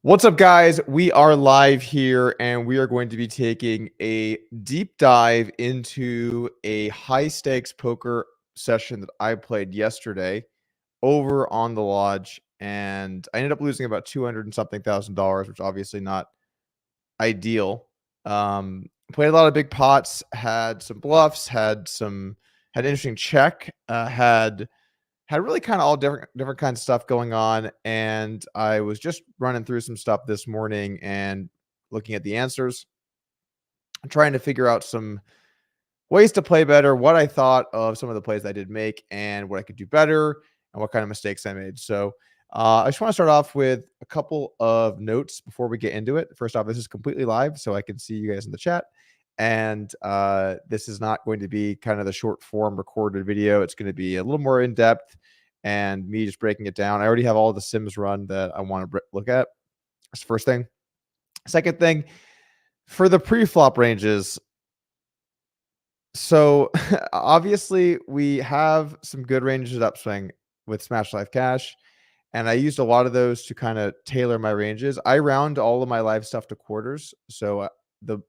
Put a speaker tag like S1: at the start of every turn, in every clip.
S1: What's up, guys? We are live here, and we are going to be taking a deep dive into a high-stakes poker session that I played yesterday over on the Lodge, and I ended up losing about 200 and something thousand dollars, which obviously not ideal. Played a lot of big pots, had some bluffs, had an interesting check, had really kind of all different kinds of stuff going on, and I was just running through some stuff this morning and looking at the answers, trying to figure out some ways to play better, what I thought of some of the plays I did make, and what I could do better, and what kind of mistakes I made. So I just want to start off with a couple of notes before we get into it. First off, this is completely live, so I can see you guys in the chat. And this is not going to be kind of the short form recorded video. It's going to be a little more in depth and me just breaking it down. I already have all the sims run that I want to look at. That's the first thing. Second thing, for the pre-flop ranges. So obviously we have some good ranges at upswing with Smash Live Cash, and I used a lot of those to kind of tailor my ranges. I round all of my live stuff to quarters, so the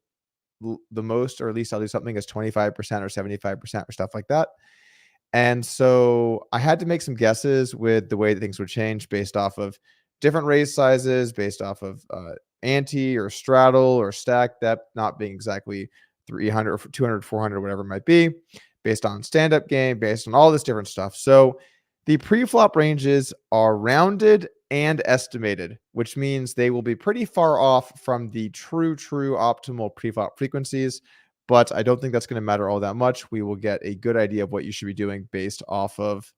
S1: most, or at least I'll do something as 25% or 75% or stuff like that. And so I had to make some guesses with the way that things would change based off of different raise sizes, based off of ante or straddle or stack depth not being exactly 300 or 200, 400, whatever it might be, based on stand-up game, based on all this different stuff. So the pre-flop ranges are rounded and estimated, which means they will be pretty far off from the true optimal pre-flop frequencies, but I don't think that's going to matter all that much. We will get a good idea of what you should be doing based off of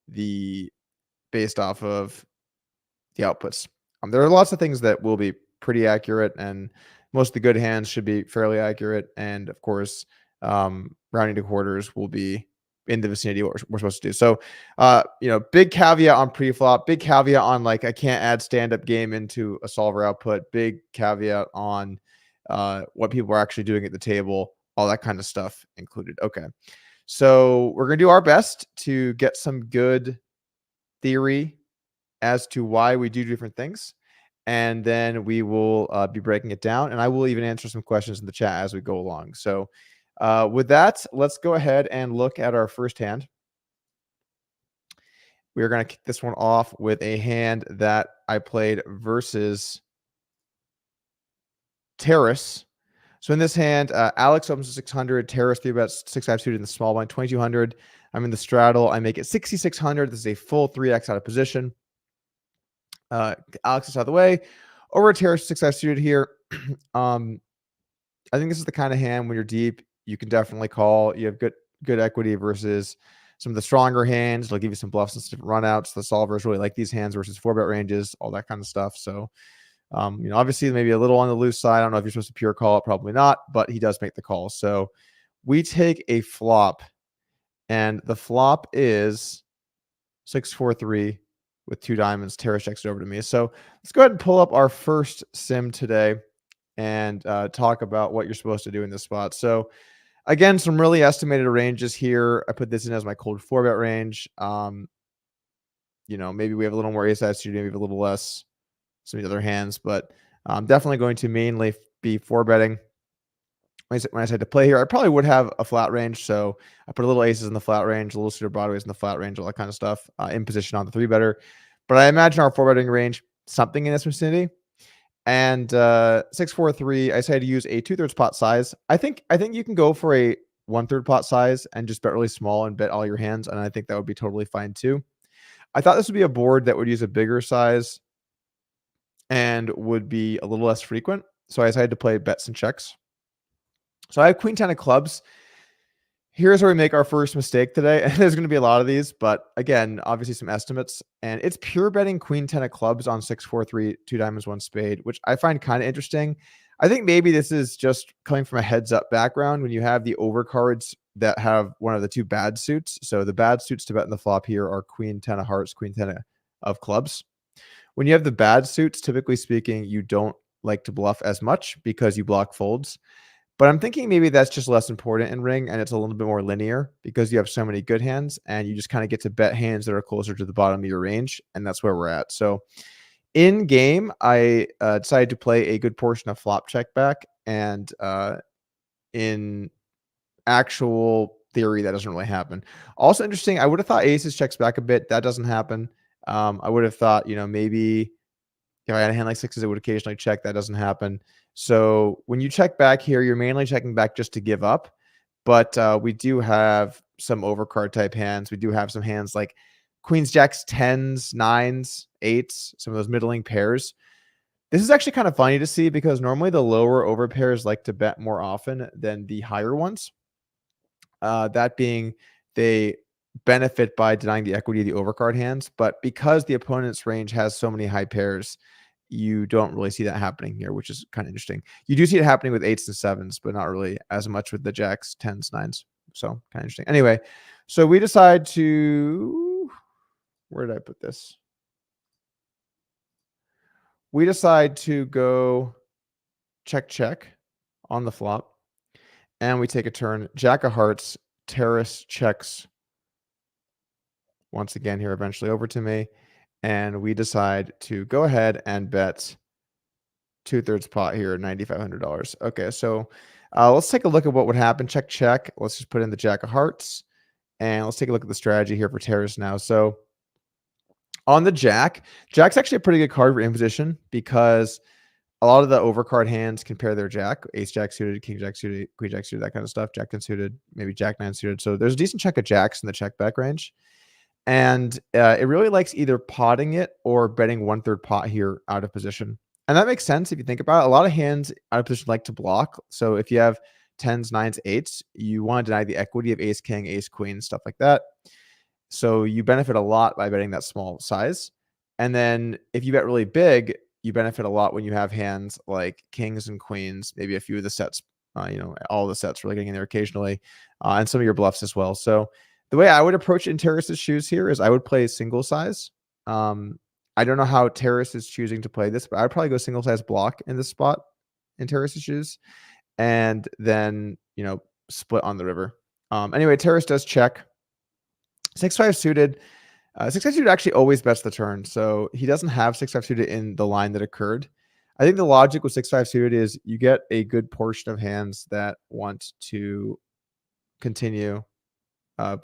S1: the outputs. There are lots of things that will be pretty accurate, and most of the good hands should be fairly accurate. And of course, rounding to quarters will be in the vicinity of what we're supposed to do. So, big caveat on pre-flop, big caveat on like I can't add stand-up game into a solver output, big caveat on what people are actually doing at the table, all that kind of stuff included. Okay, so we're gonna do our best to get some good theory as to why we do different things, and then we will be breaking it down, and I will even answer some questions in the chat as we go along. So with that, let's go ahead and look at our first hand. We're going to kick this one off with a hand that I played versus Terrace. So in this hand, Alex opens to 600, Terrace 3-bets 6-5 suited in the small blind, 2200. I'm in the straddle. I make it 6600. This is a full 3x out of position. Alex is out of the way. Over Terrace 6-5 suited here. I think this is the kind of hand when you're deep, you can definitely call. You have good equity versus some of the stronger hands. They'll give you some bluffs and some different runouts. The solvers really like these hands versus 4-bet ranges, all that kind of stuff. So, obviously maybe a little on the loose side. I don't know if you're supposed to pure call it, probably not, but he does make the call. So we take a flop, and the flop is 6-4-3 with 2 diamonds. Terrace checks it over to me. So let's go ahead and pull up our first sim today and talk about what you're supposed to do in this spot. So again, some really estimated ranges here. I put this in as my cold 4-bet range. Maybe we have a little more ace-high suited, maybe a little less some of the other hands, but I'm definitely going to mainly be 4-betting. When I decide to play here, I probably would have a flat range. So I put a little aces in the flat range, a little suited broadways in the flat range, all that kind of stuff in position on the 3-better. But I imagine our 4-betting range, something in this vicinity. And 6-4-3, I decided to use a 2/3 pot size. I think you can go for a 1/3 pot size and just bet really small and bet all your hands, and I think that would be totally fine too. I thought this would be a board that would use a bigger size and would be a little less frequent, so I decided to play bets and checks. So I have queen 10 of clubs. Here's where we make our first mistake today. And there's going to be a lot of these, but again, obviously some estimates. And it's pure betting queen 10 of clubs on 6-4-3, 2 diamonds, 1 spade, which I find kind of interesting. I think maybe this is just coming from a heads up background when you have the overcards that have one of the 2 bad suits. So the bad suits to bet in the flop here are queen 10 of hearts, queen 10 of clubs. When you have the bad suits, typically speaking, you don't like to bluff as much because you block folds. But I'm thinking maybe that's just less important in Ring, and it's a little bit more linear because you have so many good hands, and you just kind of get to bet hands that are closer to the bottom of your range, and that's where we're at. So In game, I decided to play a good portion of flop check back, and in actual theory, that doesn't really happen. Also interesting, I would have thought aces checks back a bit. That doesn't happen. I would have thought, maybe if I had a hand like sixes, it would occasionally check. That doesn't happen. So when you check back here, you're mainly checking back just to give up. But we do have some overcard type hands. We do have some hands like queens, jacks, tens, nines, eights, some of those middling pairs. This is actually kind of funny to see because normally the lower over pairs like to bet more often than the higher ones. That being, they benefit by denying the equity of the overcard hands. But because the opponent's range has so many high pairs, you don't really see that happening here, which is kind of interesting. You do see it happening with eights and sevens, but not really as much with the jacks, tens, nines. So kind of interesting. Anyway, so we decide to, where did I put this? We decide to go check, check on the flop. And we take a turn. Jack of hearts, terrace checks once again here eventually over to me. And we decide to go ahead and bet 2/3 pot here, $9,500. Okay, so let's take a look at what would happen. Check, check. Let's just put in the jack of hearts. And let's take a look at the strategy here for terrace now. So on the jack, jack's actually a pretty good card for imposition because a lot of the overcard hands can pair their jack, ace jack suited, king jack suited, queen jack suited, that kind of stuff, jack 10 suited, maybe jack 9 suited. So there's a decent chunk of jacks in the check back range. And it really likes either potting it or betting 1/3 pot here out of position. And that makes sense if you think about it. A lot of hands out of position like to block. So if you have tens, nines, eights, you want to deny the equity of ace, king, ace, queen, stuff like that. So you benefit a lot by betting that small size. And then if you bet really big, you benefit a lot when you have hands like kings and queens, maybe a few of the sets, all the sets really getting in there occasionally, and some of your bluffs as well. So the way I would approach it in Terrace's shoes here is I would play single size. I don't know how Terrace is choosing to play this, but I'd probably go single size block in this spot in Terrace's shoes, and then split on the river. Anyway, Terrace does check. 6-5 suited. 6-5 suited actually always bets the turn, so he doesn't have 6-5 suited in the line that occurred. I think the logic with 6-5 suited is you get a good portion of hands that want to continue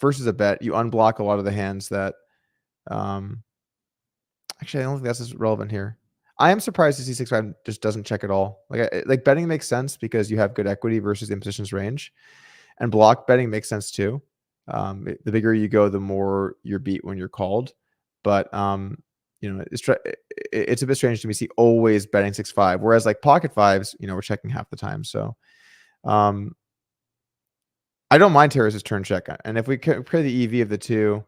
S1: versus a bet. You unblock a lot of the hands that actually I don't think that's as relevant here. I am surprised to see 6-5 just doesn't check at all. Like betting makes sense because you have good equity versus the imposition's range, and block betting makes sense too. The bigger you go, the more you're beat when you're called. But it's a bit strange to me see always betting 6-5, whereas like pocket fives, we're checking half the time. So I don't mind Terrace's turn check. And if we compare the EV of the two,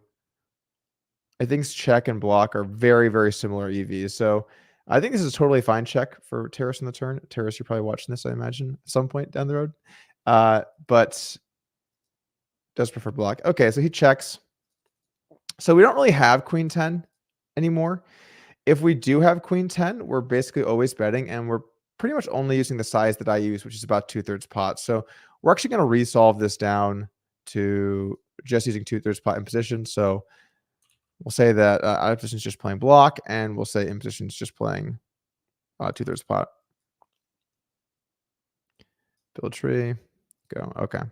S1: I think check and block are very, very similar EVs. So I think this is a totally fine check for Terrace on the turn. Terrace, you're probably watching this, I imagine, at some point down the road. But does prefer block. Okay, so he checks. So we don't really have queen 10 anymore. If we do have queen 10, we're basically always betting, and we're pretty much only using the size that I use, which is about 2/3 pot. So we're actually going to resolve this down to just using 2/3 pot in position. So we'll say that out of position is just playing block, and we'll say in position is just playing 2/3 pot. Build tree. Go. Okay.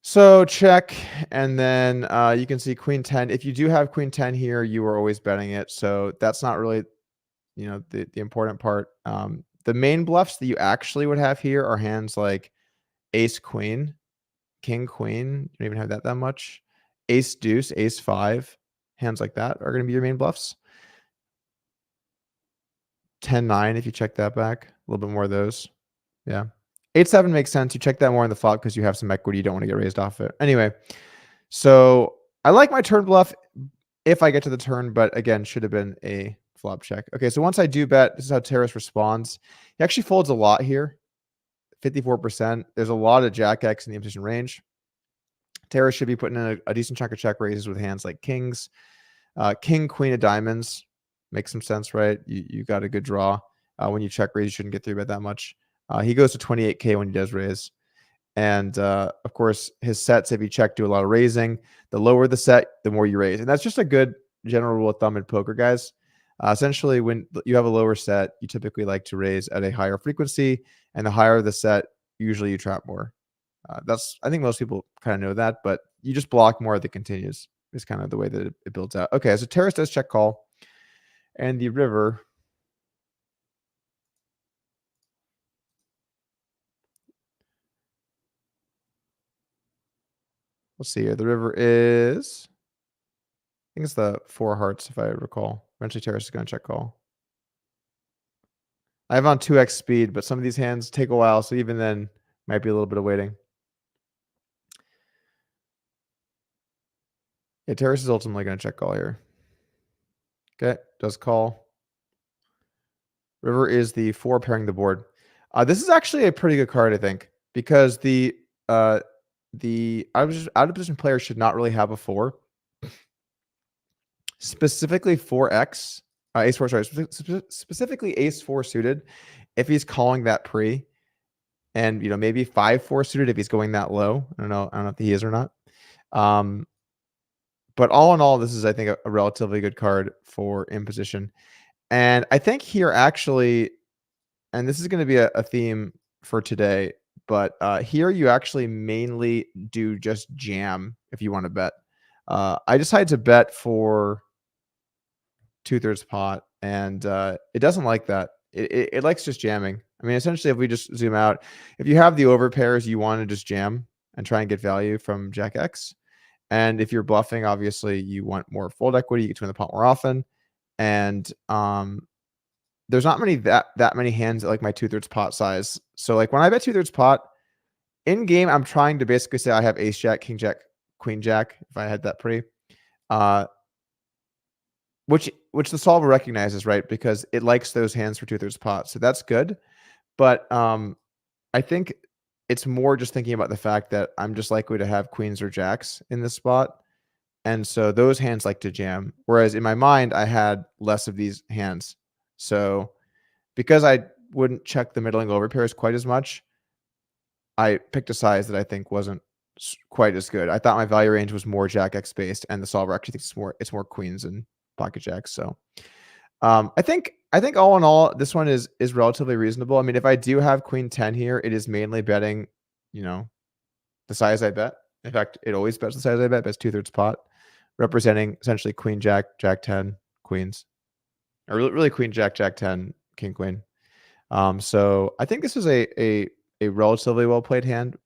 S1: So check, and then you can see queen 10. If you do have queen 10 here, you are always betting it. So that's not really, the important part. The main bluffs that you actually would have here are hands like ace queen, king queen. You don't even have that much. Ace deuce, ace five. Hands like that are going to be your main bluffs. 10-9 if you check that back. A little bit more of those. Yeah. 8-7 makes sense. You check that more in the flop because you have some equity. You don't want to get raised off it. Anyway, so I like my turn bluff if I get to the turn, but again, should have been a flop check. Okay, so once I do bet, this is how Terrace responds. He actually folds a lot here, 54%. There's a lot of Jack X in the imposition range. Terrace should be putting in a decent chunk of check raises with hands like kings. King, queen of diamonds makes some sense, right? You got a good draw. When you check raise, you shouldn't get 3-bet that much. He goes to 28K when he does raise. And of course, his sets, if you check, do a lot of raising. The lower the set, the more you raise. And that's just a good general rule of thumb in poker, guys. Essentially, when you have a lower set, you typically like to raise at a higher frequency, and the higher the set, usually you trap more. I think most people kind of know that, but you just block more of the continues is kind of the way that it builds out. Okay, so Terrace does check call, and the river. Let's see here. The river is, I think it's the 4 hearts, if I recall. Eventually, Terrace is going to check call. I have on 2x speed, but some of these hands take a while, so even then, might be a little bit of waiting. Yeah, Terrace is ultimately going to check call here. Okay, does call. River is the 4 pairing the board. This is actually a pretty good card, I think, because the out of position player should not really have a 4. Specifically 4x, ace 4, sorry, specifically ace 4 suited, if he's calling that pre, and maybe 5-4 suited if he's going that low. I don't know if he is or not. But all in all, this is, I think, a relatively good card for in position. And I think here actually, and this is going to be a theme for today, but here you actually mainly do just jam if you want to bet. I decided to bet for 2/3 pot, and it doesn't like that. It likes just jamming. I mean, essentially, if we just zoom out, if you have the over pairs, you want to just jam and try and get value from Jack X. And if you're bluffing, obviously, you want more fold equity. You get to win the pot more often. And there's not that many hands at like my 2/3 pot size. So like when I bet 2/3 pot in game, I'm trying to basically say I have ace jack, king jack, queen jack. If I had that pre, which the solver recognizes, right? Because it likes those hands for 2/3 pot. So that's good. But I think it's more just thinking about the fact that I'm just likely to have queens or jacks in this spot. And so those hands like to jam. Whereas in my mind, I had less of these hands. So because I wouldn't check the middling over pairs quite as much, I picked a size that I think wasn't quite as good. I thought my value range was more Jack X based, and the solver actually thinks it's more queens and pocket jacks. So I think all in all, this one is relatively reasonable. I mean, if I do have queen 10 here, it is mainly betting, the size I bet. In fact, it always bets the size I bet, bets 2/3 pot, representing essentially queen jack, jack 10, queens, or really queen jack, jack 10, king queen. So I think this is a relatively well played hand,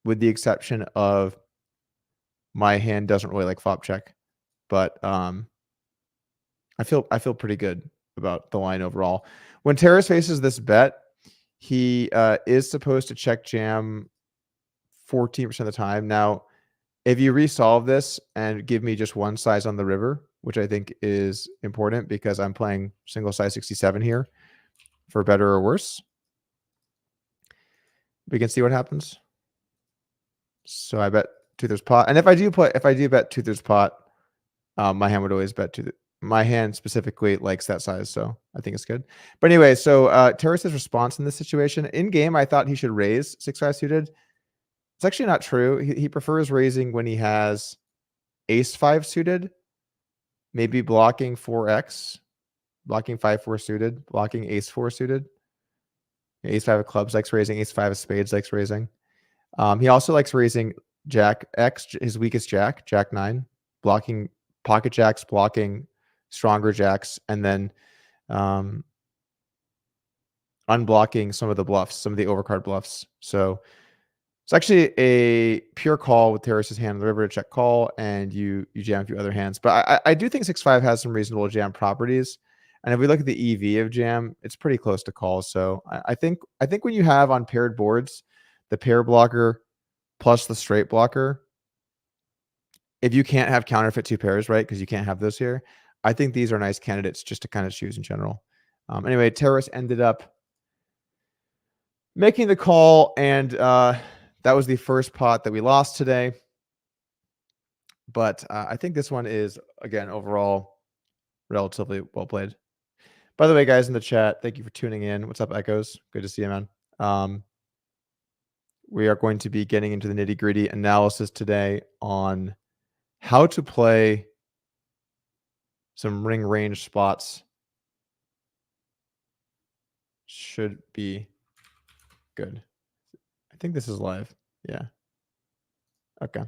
S1: with the exception of my hand doesn't really like flop check, but I feel pretty good about the line overall. When Terrace faces this bet, he is supposed to check jam 14% of the time. Now, if you resolve this and give me just one size on the river, which I think is important because I'm playing single size 67 here, for better or worse, we can see what happens. So I bet 2/3 pot, and if I do bet 2/3 pot, my hand would always bet my hand specifically likes that size, so I think it's good. But anyway, so Terrace's response in this situation, in game, I thought he should raise 6-5 suited. It's actually not true. He prefers raising when he has ace 5 suited, maybe blocking 4x, blocking 5-4 suited, blocking ace 4 suited. Ace 5 of clubs likes raising, ace 5 of spades likes raising. He also likes raising Jack X, his weakest jack, Jack 9, blocking pocket jacks, blocking stronger jacks, and then unblocking some of the bluffs, some of the overcard bluffs. So it's actually a pure call with Terrace's hand on the river to check call, and you jam a few other hands. But I do think 6-5 has some reasonable jam properties. And if we look at the EV of jam, it's pretty close to call. So I think when you have on paired boards, the pair blocker plus the straight blocker, if you can't have counterfeit 2 pairs, right? Because you can't have those here. I think these are nice candidates just to kind of choose in general. Anyway, Terrace ended up making the call, and that was the first pot that we lost today. But I think this one is, again, overall relatively well played. By the way, guys in the chat, thank you for tuning in. What's up, Echoes? Good to see you, man. We are going to be getting into the nitty-gritty analysis today on how to play some ring range spots should be good. I think this is live. Yeah. Okay.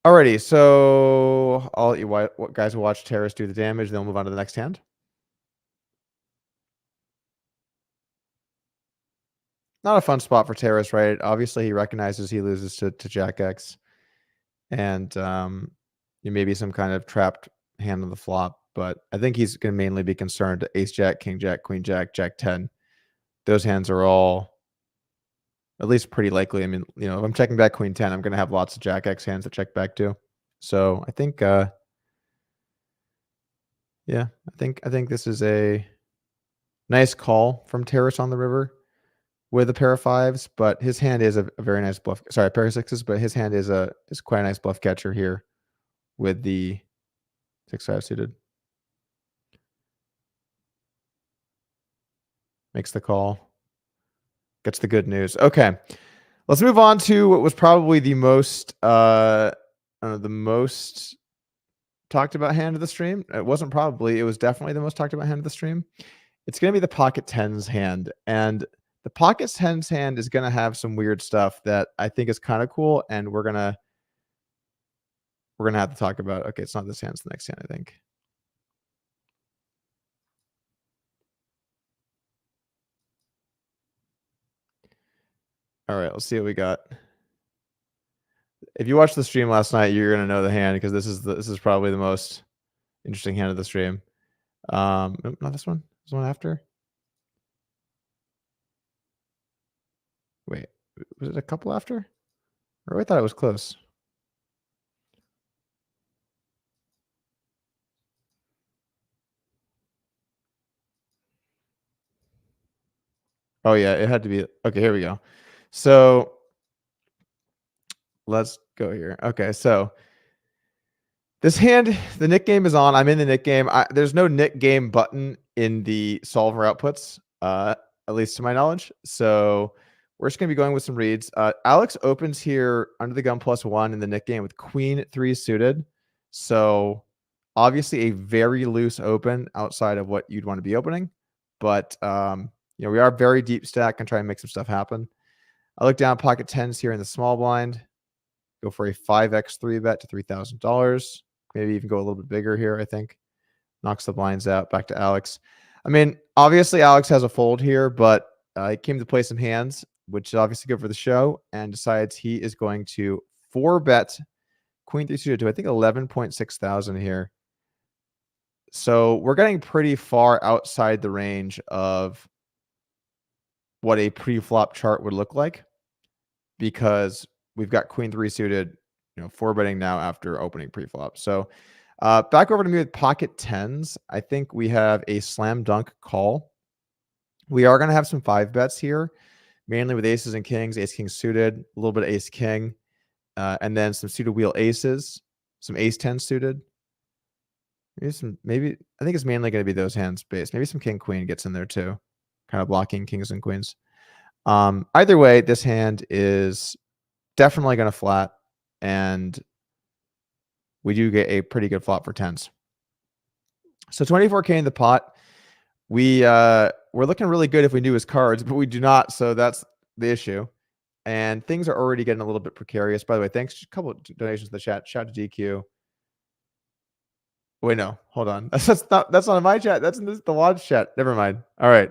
S1: Alrighty, so I'll let you guys watch Terrace do the damage, then we'll move on to the next hand. Not a fun spot for Terrace, right? Obviously, he recognizes he loses to Jack X, and maybe some kind of trapped hand on the flop. But I think he's going to mainly be concerned to Ace Jack, King Jack, Queen Jack, Jack 10. Those hands are all at least pretty likely. I mean, if I'm checking back Queen 10, I'm going to have lots of Jack X hands to check back to. So I think, yeah, I think this is a nice call from Terrace on the river with a pair of fives, but his hand is a very nice bluff. Sorry, a pair of sixes, but his hand is quite a nice bluff catcher here with the 6-5 suited. Makes the call. Gets the good news. Okay. Let's move on to what was probably the most talked about hand of the stream. It wasn't probably, it was definitely the most talked about hand of the stream. It's going to be the pocket tens hand, and the pocket tens hand is going to have some weird stuff that I think is kind of cool, and we're going to have to talk about. Okay, it's not this hand, it's the next hand, I think. All right, let's see what we got. If you watched the stream last night, you're going to know the hand, because this is probably the most interesting hand of the stream. Nope, not this one. This one after. Wait, was it a couple after? Or I thought it was close. Oh yeah, it had to be. Okay, here we go. So let's go here. Okay, so this hand, the Nick game is on. I'm in the Nick game. There's no Nick game button in the solver outputs, at least to my knowledge. So we're just going to be going with some reads. Alex opens here under the gun +1 in the Nick game with Queen 3 suited. So obviously a very loose open outside of what you'd want to be opening. But, we are very deep stack and try and make some stuff happen. I look down pocket tens here in the small blind. Go for a 5x 3-bet to $3,000. Maybe even go a little bit bigger here, I think. Knocks the blinds out. Back to Alex. I mean, obviously Alex has a fold here, but he came to play some hands, which is obviously good for the show, and decides he is going to 4-bet Queen 3 suited to, I think, 11.6 thousand here. So we're getting pretty far outside the range of what a pre-flop chart would look like, because we've got Queen 3 suited, 4-betting now after opening pre-flop. So back over to me with pocket tens. I think we have a slam dunk call. We are going to have some 5-bets here, mainly with aces and kings, ace king suited, a little bit of ace king, and then some suited wheel aces, some ace 10 suited. Maybe I think it's mainly going to be those hands based. Maybe some king queen gets in there too, kind of blocking kings and queens. Either way, this hand is definitely going to flat, and we do get a pretty good flop for tens. So 24K in the pot. We're looking really good if we knew his cards, but we do not, so that's the issue. And things are already getting a little bit precarious. By the way, thanks. A couple of donations in the chat. Shout out to DQ. Wait, no, hold on. That's not in my chat. That's in the lodge chat. Never mind. All right.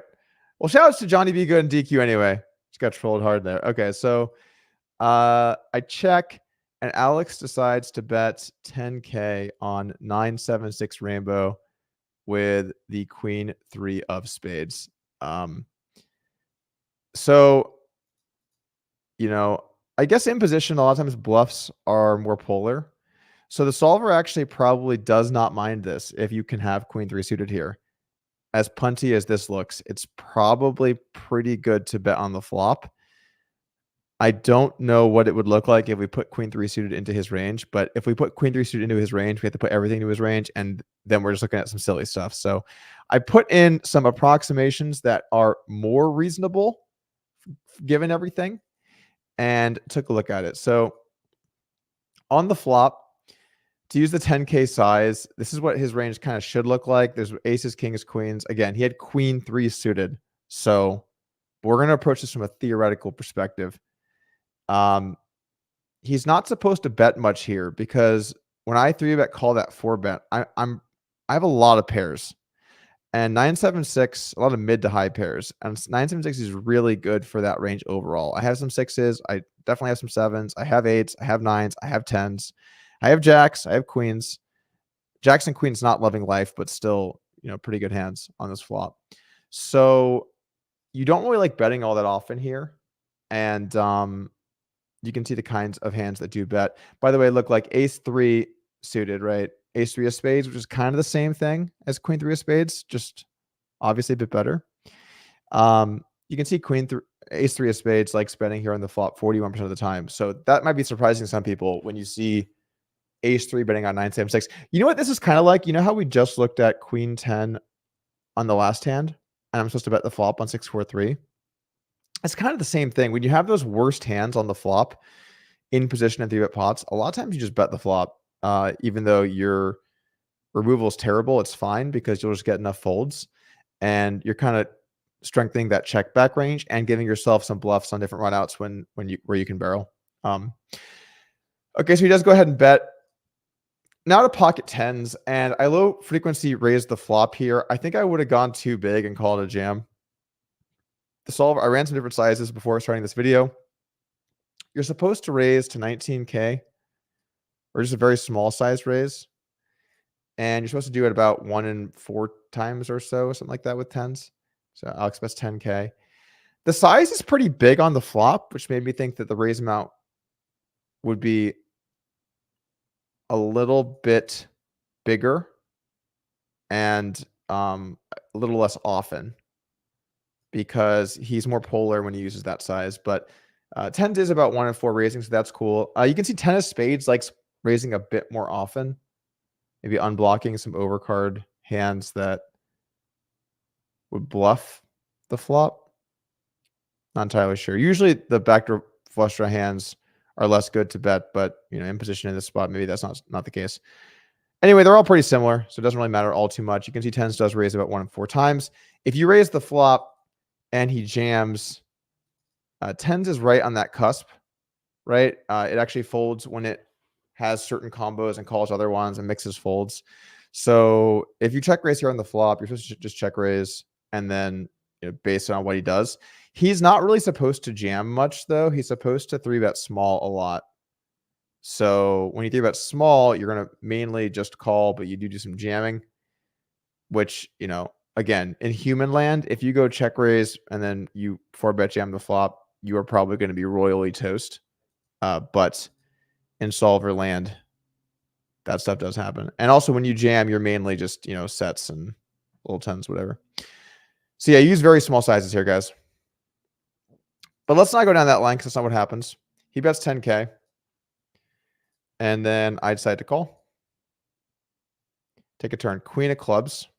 S1: Well, shout outs to Johnny B. Good and DQ anyway. Just got trolled hard there. Okay, so I check, and Alex decides to bet 10K on 976 rainbow with the Queen 3 of spades. So, I guess in position, a lot of times bluffs are more polar. So the solver actually probably does not mind this if you can have Queen 3 suited here. As punty as this looks, it's probably pretty good to bet on the flop. I don't know what it would look like if we put Queen 3 suited into his range, but if we put Queen 3 suited into his range, we have to put everything into his range, and then we're just looking at some silly stuff. So I put in some approximations that are more reasonable given everything, and took a look at it. So on the flop, to use the 10K size, this is what his range kind of should look like. There's aces, kings, queens. Again, he had queen 3 suited. So we're going to approach this from a theoretical perspective. He's not supposed to bet much here because when I 3-bet call that 4-bet, I have a lot of pairs. And 9-7-6, a lot of mid to high pairs. And 9-7-6 is really good for that range overall. I have some 6s. I definitely have some 7s. I have 8s. I have 9s. I have 10s. I have jacks. I have queens. Jacks and queens not loving life, but still, pretty good hands on this flop. So you don't really like betting all that often here. And you can see the kinds of hands that do bet. By the way, look like ace 3 suited, right? Ace 3 of spades, which is kind of the same thing as queen 3 of spades, just obviously a bit better. You can see ace 3 of spades likes betting here on the flop 41% of the time. So that might be surprising to some people when you see ace 3 betting on 9-7-6. You know what this is kind of like? You know how we just looked at queen 10 on the last hand, and I'm supposed to bet the flop on 6-4-3? It's kind of the same thing. When you have those worst hands on the flop in position at 3-bet pots, a lot of times you just bet the flop. Even though your removal is terrible, it's fine because you'll just get enough folds, and you're kind of strengthening that check back range and giving yourself some bluffs on different runouts where you can barrel. Okay, so he does go ahead and bet. Now to pocket tens, and I low frequency raised the flop here. I think I would have gone too big and called it a jam. The solver, I ran some different sizes before starting this video. You're supposed to raise to 19K, or just a very small size raise. And you're supposed to do it about 1 in 4 times or so, something like that with tens. So Alex bets 10K. The size is pretty big on the flop, which made me think that the raise amount would be a little bit bigger and a little less often because he's more polar when he uses that size. But tens is about 1 in 4 raising, so that's cool. You can see 10 of spades likes raising a bit more often, maybe unblocking some overcard hands that would bluff the flop. Not entirely sure. Usually the backdoor flush draw hands are less good to bet, but in position in this spot, maybe that's not the case. Anyway, they're all pretty similar, so it doesn't really matter all too much. You can see tens does raise about 1 in 4 times. If you raise the flop and he jams, tens is right on that cusp, right? It actually folds when it has certain combos and calls other ones and mixes folds. So if you check raise here on the flop, you're supposed to just check raise and then based on what he does. He's not really supposed to jam much though. He's supposed to 3-bet small a lot. So when you 3-bet small, you're going to mainly just call, but you do some jamming, which, again, in human land, if you go check raise and then you 4-bet jam the flop, you are probably going to be royally toast. But in solver land, that stuff does happen. And also when you jam, you're mainly just, sets and little tens, whatever. So yeah, use very small sizes here, guys. But let's not go down that line because that's not what happens. He bets 10K. And then I decide to call. Take a turn. Queen of clubs.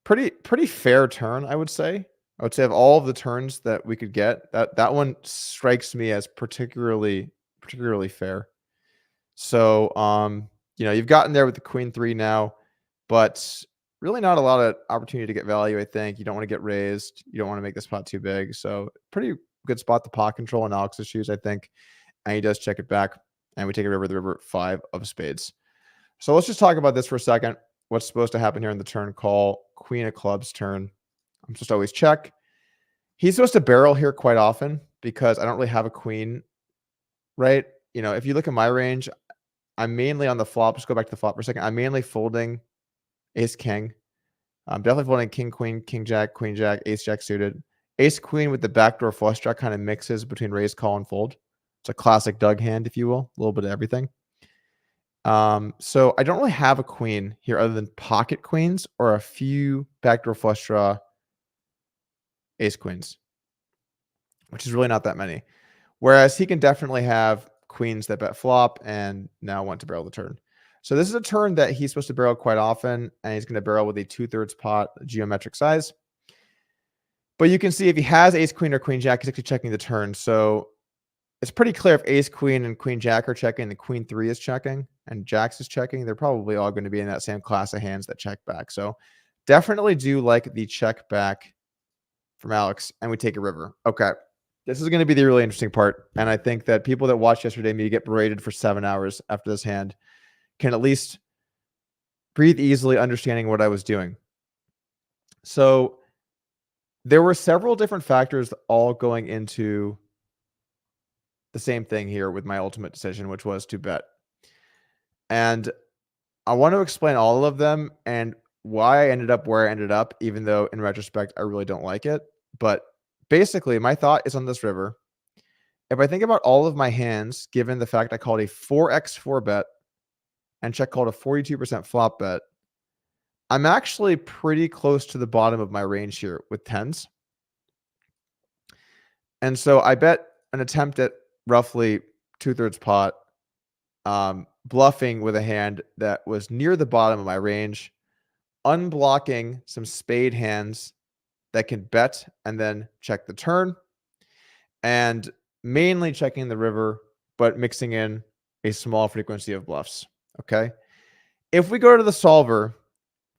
S1: Pretty fair turn, I would say. I would say of all of the turns that we could get, that one strikes me as particularly fair. So you've gotten there with the queen 3 now, but really not a lot of opportunity to get value, I think. You don't want to get raised. You don't want to make this pot too big. So pretty good spot to pot control in Alex's shoes, I think. And he does check it back. And we take it over the river 5 of spades. So let's just talk about this for a second. What's supposed to happen here in the turn call? Queen of clubs turn. I'm supposed to always check. He's supposed to barrel here quite often because I don't really have a queen, right? If you look at my range, I'm mainly on the flop. Just go back to the flop for a second. I'm mainly folding ace king. I'm definitely folding king queen, king jack, queen jack, ace jack suited. Ace queen with the backdoor flush draw kind of mixes between raise, call, and fold. It's a classic Doug hand, if you will, a little bit of everything. So I don't really have a queen here other than pocket queens or a few backdoor flush draw ace queens, which is really not that many. Whereas he can definitely have queens that bet flop and now want to barrel the turn. So this is a turn that he's supposed to barrel quite often, and he's going to barrel with a 2/3 pot geometric size. But you can see if he has ace queen or queen jack, he's actually checking the turn. So it's pretty clear if ace queen and queen jack are checking, the queen 3 is checking, and jacks is checking. They're probably all going to be in that same class of hands that check back. So definitely do like the check back from Alex, and we take a river. Okay. This is going to be the really interesting part. And I think that people that watched yesterday me get berated for 7 hours after this hand can at least breathe easily, understanding what I was doing. So there were several different factors all going into the same thing here with my ultimate decision, which was to bet. And I want to explain all of them and why I ended up where I ended up, even though in retrospect, I really don't like it. But basically, my thought is on this river. If I think about all of my hands, given the fact I called a 4x4 bet and check called a 42% flop bet, I'm actually pretty close to the bottom of my range here with tens. And so I bet an attempt at roughly 2/3 pot, bluffing with a hand that was near the bottom of my range, unblocking some spade hands that can bet and then check the turn, and mainly checking the river, but mixing in a small frequency of bluffs. Okay. If we go to the solver,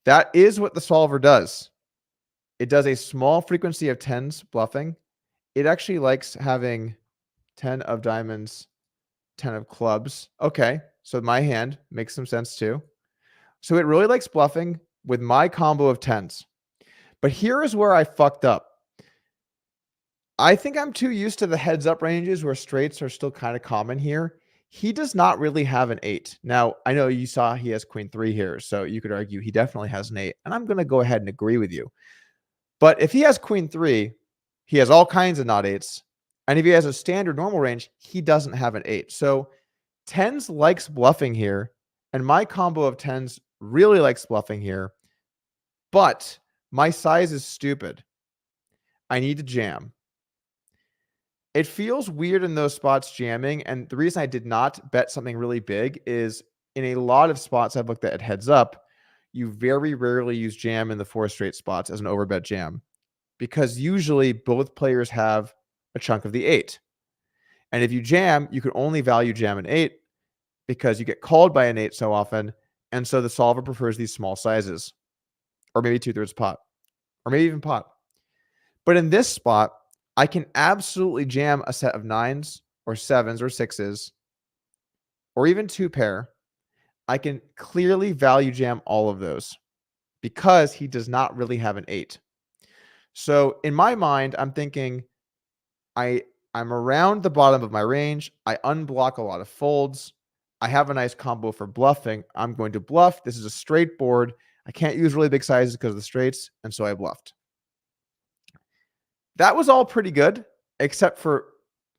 S1: that is what the solver does. It does a small frequency of tens bluffing. It actually likes having 10 of diamonds, 10 of clubs. Okay. So my hand makes some sense too. So it really likes bluffing with my combo of tens. But here is where I fucked up. I think I'm too used to the heads up ranges where straights are still kind of common here. He does not really have an 8. Now, I know you saw he has queen 3 here, so you could argue he definitely has an 8. And I'm going to go ahead and agree with you. But if he has queen 3, he has all kinds of not 8s. And if he has a standard normal range, he doesn't have an 8. So tens likes bluffing here. And my combo of tens really likes bluffing here. But my size is stupid. I need to jam. It feels weird in those spots jamming. And the reason I did not bet something really big is in a lot of spots I've looked at heads up, you very rarely use jam in the 4 straight spots as an overbet jam, because usually both players have a chunk of the 8. And if you jam, you can only value jam an 8 because you get called by an 8 so often. And so the solver prefers these small sizes, or maybe 2/3 pot, or maybe even pot. But in this spot, I can absolutely jam a set of 9s or 7s or 6s, or even 2 pair. I can clearly value jam all of those because he does not really have an 8. So in my mind, I'm thinking I'm around the bottom of my range. I unblock a lot of folds. I have a nice combo for bluffing. I'm going to bluff. This is a straight board. I can't use really big sizes because of the straights, and so I bluffed. That was all pretty good, except for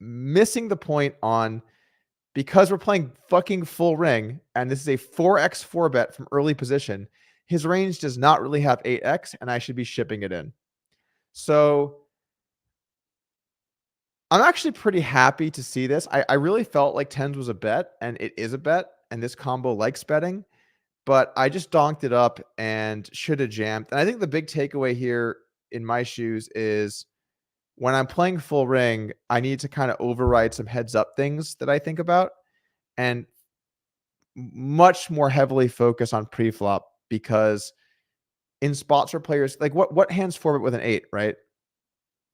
S1: missing the point on, because we're playing fucking full ring, and this is a 4x4 bet from early position, his range does not really have 8x, and I should be shipping it in. So I'm actually pretty happy to see this. I really felt like tens was a bet, and it is a bet, and this combo likes betting, but I just donked it up and should have jammed. And I think the big takeaway here in my shoes is when I'm playing full ring, I need to kind of override some heads up things that I think about and much more heavily focus on pre-flop, because in spots where players like what hands 4-bet with an 8, right?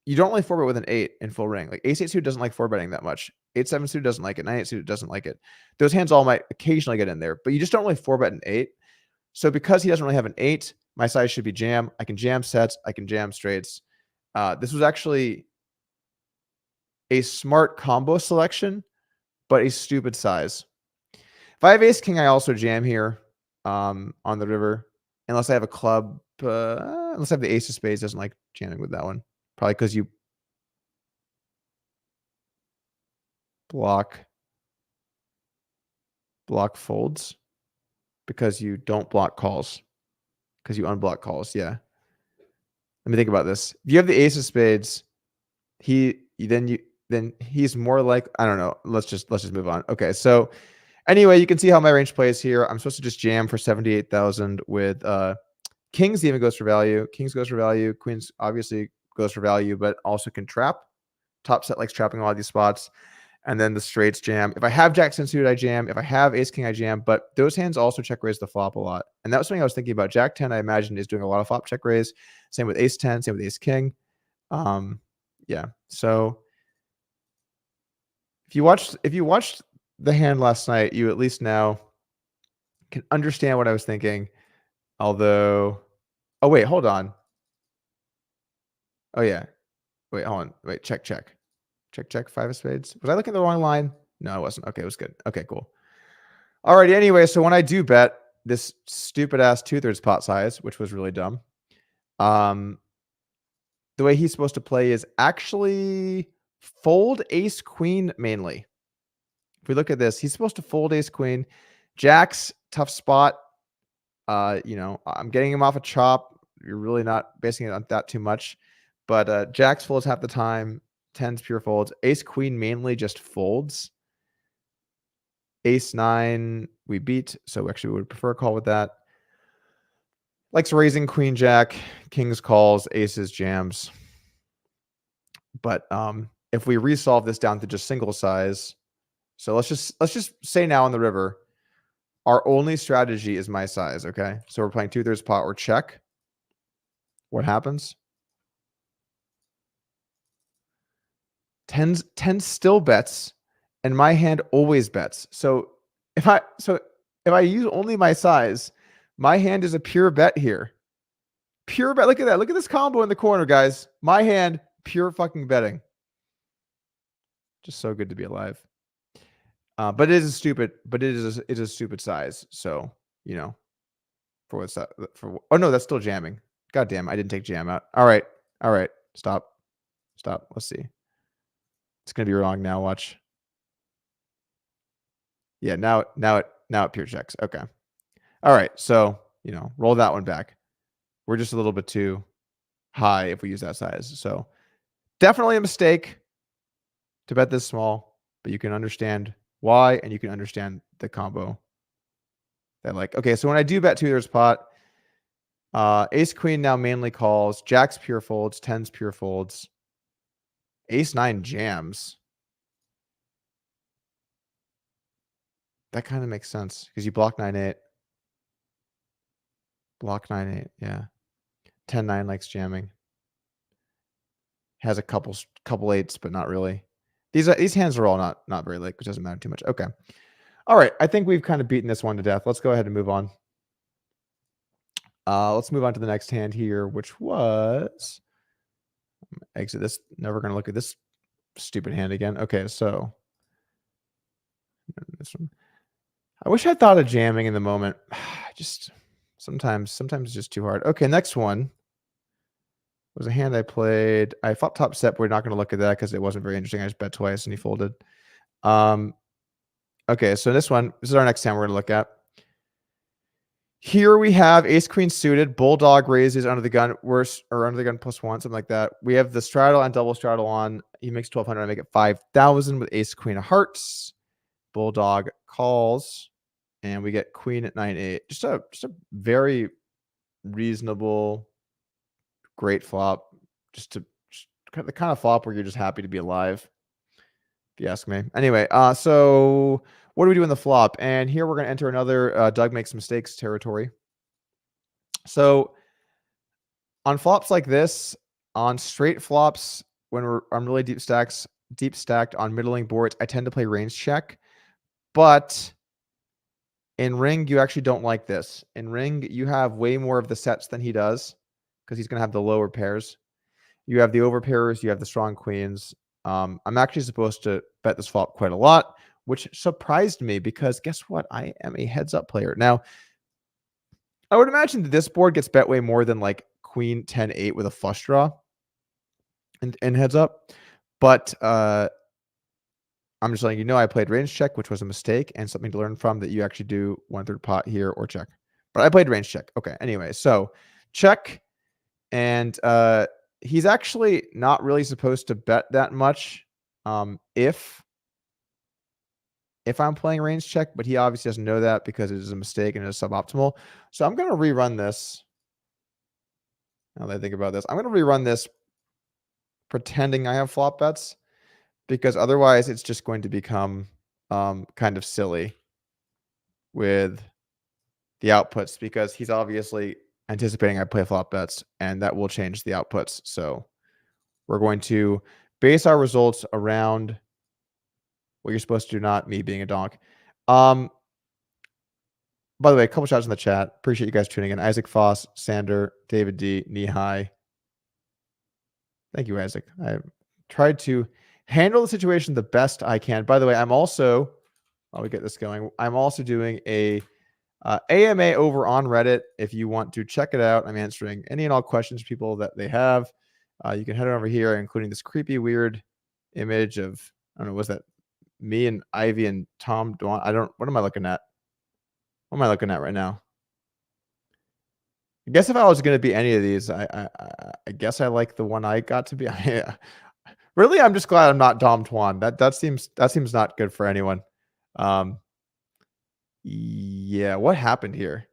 S1: You don't like 4-bet with an 8 in full ring. Like ace-8 suited doesn't like 4-betting that much. 8-7 suited doesn't like it. 9-8 suited doesn't like it. Those hands all might occasionally get in there, but you just don't really 4-bet an 8. So because he doesn't really have an 8, my size should be jam. I can jam sets. I can jam straights. This was actually a smart combo selection, but a stupid size. If I have ace king, I also jam here on the river, unless I have a club. Unless I have the ace of spades, doesn't like jamming with that one. Probably because you block folds, because you don't block calls, because you unblock calls. Yeah. Let me think about this. If you have the ace of spades, then he's more like, I don't know. Let's just move on. Okay. So anyway, you can see how my range plays here. I'm supposed to just jam for 78,000 with kings. Even goes for value. Kings goes for value. Queens obviously goes for value, but also can trap. Top set likes trapping a lot of these spots. and then the straights jam. If I have Jack 10 suited, I jam. If I have Ace King, I jam. But those hands also check raise the flop a lot. And that was something I was thinking about. Jack 10, I imagine, is doing a lot of flop check raise. Same with Ace 10, same with Ace King. Yeah. So if you watched the hand last night, you at least now can understand what I was thinking. Although, oh wait, hold on. Oh yeah. Wait, hold on. Wait, check. Check, 5 of spades. Was I looking at the wrong line? No, I wasn't. Okay, it was good. Okay, cool. Alrighty, anyway, so when I do bet this stupid ass 2/3 pot size, which was really dumb, the way he's supposed to play is actually fold ace queen mainly. If we look at this, he's supposed to fold ace queen. Jack's tough spot. You know, I'm getting him off a chop. You're really not basing it on that too much. But Jack's folds half the time. 10's pure folds. Ace queen mainly just folds. Ace 9 we beat, so actually we would prefer a call with that. Likes raising queen jack, kings calls, aces jams. But if we resolve this down to just single size, so let's just say now on the river, our only strategy is my size, okay? So we're playing 2/3 pot or check. What happens? 10's still bets, and my hand always bets. So if I use only my size, my hand is a pure bet here. Pure bet. Look at that. Look at this combo in the corner, guys. My hand, pure fucking betting. Just so good to be alive. But it is a stupid size. So, you know, for what's that? Oh no, that's still jamming. God damn, I didn't take jam out. All right. Stop. Let's see. It's gonna be wrong now. Watch. Yeah, now it pure checks. Okay. All right. So, you know, roll that one back. We're just a little bit too high if we use that size. So definitely a mistake to bet this small, but you can understand why, and you can understand the combo. That like, okay, so when I do bet 2/3 pot, ace queen now mainly calls, jack's pure folds, 10's pure folds, ace 9 jams. That kind of makes sense because you block 9/8. Block 9/8, yeah. 10/9 likes jamming. Has a couple eights, but not really. These hands are all not very liquid, which doesn't matter too much. Okay. All right. I think we've kind of beaten this one to death. Let's go ahead and move on. Let's move on to the next hand here, which was exit this. Never going to look at this stupid hand again. Okay, so this one. I wish I thought of jamming in the moment. Just sometimes it's just too hard. Okay, next one was a hand I played. I flopped top set, but we're not going to look at that because it wasn't very interesting. I just bet twice and he folded. Okay, so this is our next hand we're going to look at. Here we have ace queen suited, bulldog raises under the gun, worse, or under the gun +1, something like that. We have the straddle and double straddle on. He makes 1,200. I make it 5,000 with ace queen of hearts. Bulldog calls, and we get queen at 9/8. Just a very reasonable, great flop. Just the kind of flop where you're just happy to be alive, if you ask me. Anyway, so what do we do in the flop? And here we're going to enter another Doug makes mistakes territory. So on flops like this, on straight flops, when we're on really deep stacked on middling boards, I tend to play range check. But in ring, you actually don't like this. In ring, you have way more of the sets than he does because he's going to have the lower pairs. You have the over pairs. You have the strong queens. I'm actually supposed to bet this flop quite a lot, which surprised me because guess what? I am a heads up player. Now, I would imagine that this board gets bet way more than like queen 10/8 with a flush draw and heads up. But I'm just letting you know I played range check, which was a mistake and something to learn from, that you actually do 1/3 pot here or check. But I played range check. Okay, anyway, so check. And he's actually not really supposed to bet that much if I'm playing range check, but he obviously doesn't know that because it is a mistake and it is suboptimal. So I'm going to rerun this. Now that I think about this, I'm going to rerun this pretending I have flop bets. because otherwise it's just going to become kind of silly with the outputs, because he's obviously anticipating I play flop bets, and that will change the outputs. So we're going to base our results around what you're supposed to do, not me being a donk. By the way, a couple shots in the chat. Appreciate you guys tuning in. Isaac Foss, Sander, David D, Nihai. Thank you, Isaac. I tried to handle the situation the best I can. By the way, I'm also, while we get this going, I'm also doing a AMA over on Reddit. If you want to check it out, I'm answering any and all questions people that they have. You can head over here, including this creepy, weird image of, I don't know, was that me and Ivy and Tom Dwan? What am I looking at? What am I looking at right now? I guess if I was going to be any of these, I guess I like the one I got to be. Really, I'm just glad I'm not Dom Twan. That seems not good for anyone. Yeah, what happened here?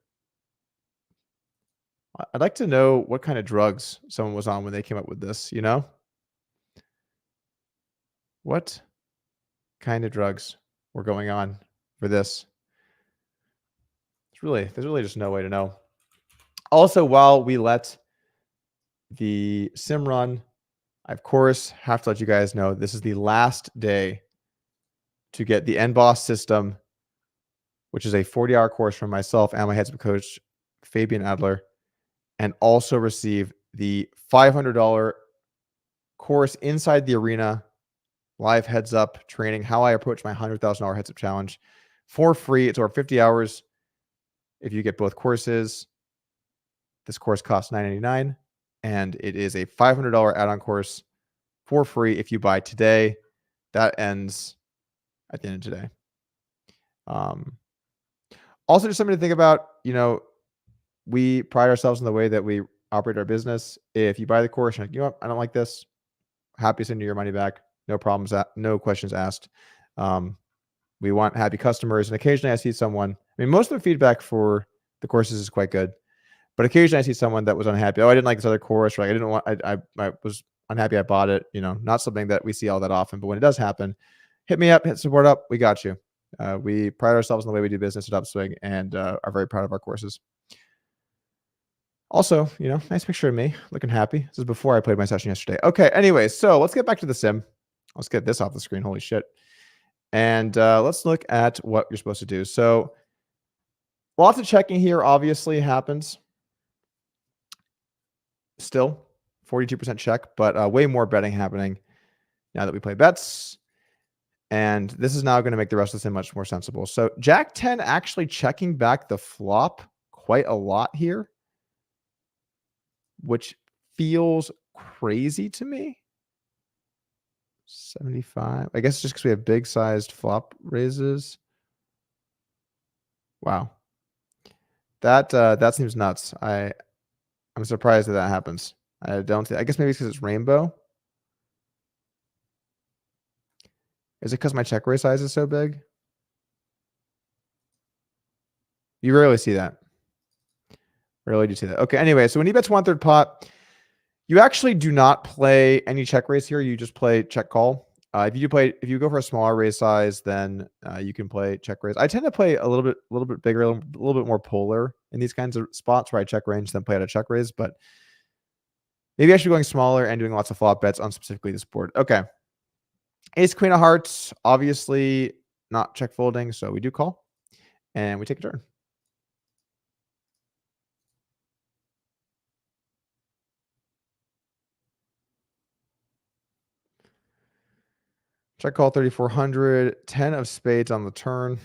S1: I'd like to know what kind of drugs someone was on when they came up with this, you know? What kind of drugs were going on for this? There's really just no way to know. Also, while we let the sim run, I, of course, have to let you guys know this is the last day to get the NBOSS system, which is a 40-hour course from myself and my heads-up coach, Fabian Adler, and also receive the $500 course Inside the Arena live heads-up training, how I approach my $100,000 heads-up challenge for free. It's over 50 hours if you get both courses. This course costs $9.99, and it is a $500 add-on course for free if you buy today. That ends at the end of today. Also, just something to think about. You know, we pride ourselves in the way that we operate our business. If you buy the course, you're like, you know what, I don't like this, happy to send you your money back. No problems, no questions asked. We want happy customers, and occasionally I see someone. I mean, most of the feedback for the courses is quite good, but occasionally I see someone that was unhappy. Oh, I didn't like this other course, or like, I didn't want. I was unhappy. I bought it. You know, not something that we see all that often, but when it does happen, hit me up, hit support up. We got you. We pride ourselves in the way we do business at Upswing, and are very proud of our courses. Also, you know, nice picture of me looking happy. This is before I played my session yesterday. Okay, anyways, so let's get back to the sim. Let's get this off the screen. Holy shit. And let's look at what you're supposed to do. So lots of checking here obviously happens. Still 42% check, but way more betting happening now that we play bets. And this is now going to make the rest of the sim much more sensible. So Jack 10 actually checking back the flop quite a lot here, which feels crazy to me. 75. I guess just because we have big sized flop raises. Wow. That seems nuts. I'm surprised that happens. I guess maybe it's because it's rainbow. Is it because my check raise size is so big? You rarely see that. Rarely do see that. Okay, anyway, so when he bets 1/3 pot, you actually do not play any check raise here. You just play check call. If you go for a smaller raise size, then you can play check raise. I tend to play a little bit bigger, a little bit more polar in these kinds of spots where I check range than play at a check raise. But maybe I should be going smaller and doing lots of flop bets on specifically this board. Okay, Ace Queen of Hearts, obviously not check folding, so we do call and we take a turn. Check call 3,400, 10 of spades on the turn.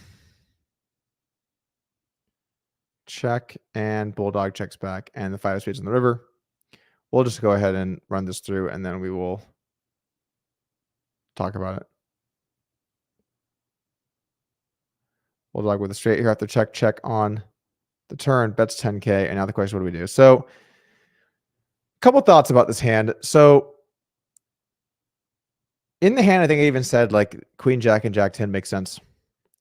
S1: Check, and Bulldog checks back, and the 5 of spades in the river. We'll just go ahead and run this through, and then we will talk about it. Bulldog with a straight here after check on the turn, bets 10K, and now the question, what do we do? So, a couple thoughts about this hand. So, in the hand, I think I even said like Queen Jack and Jack 10 makes sense.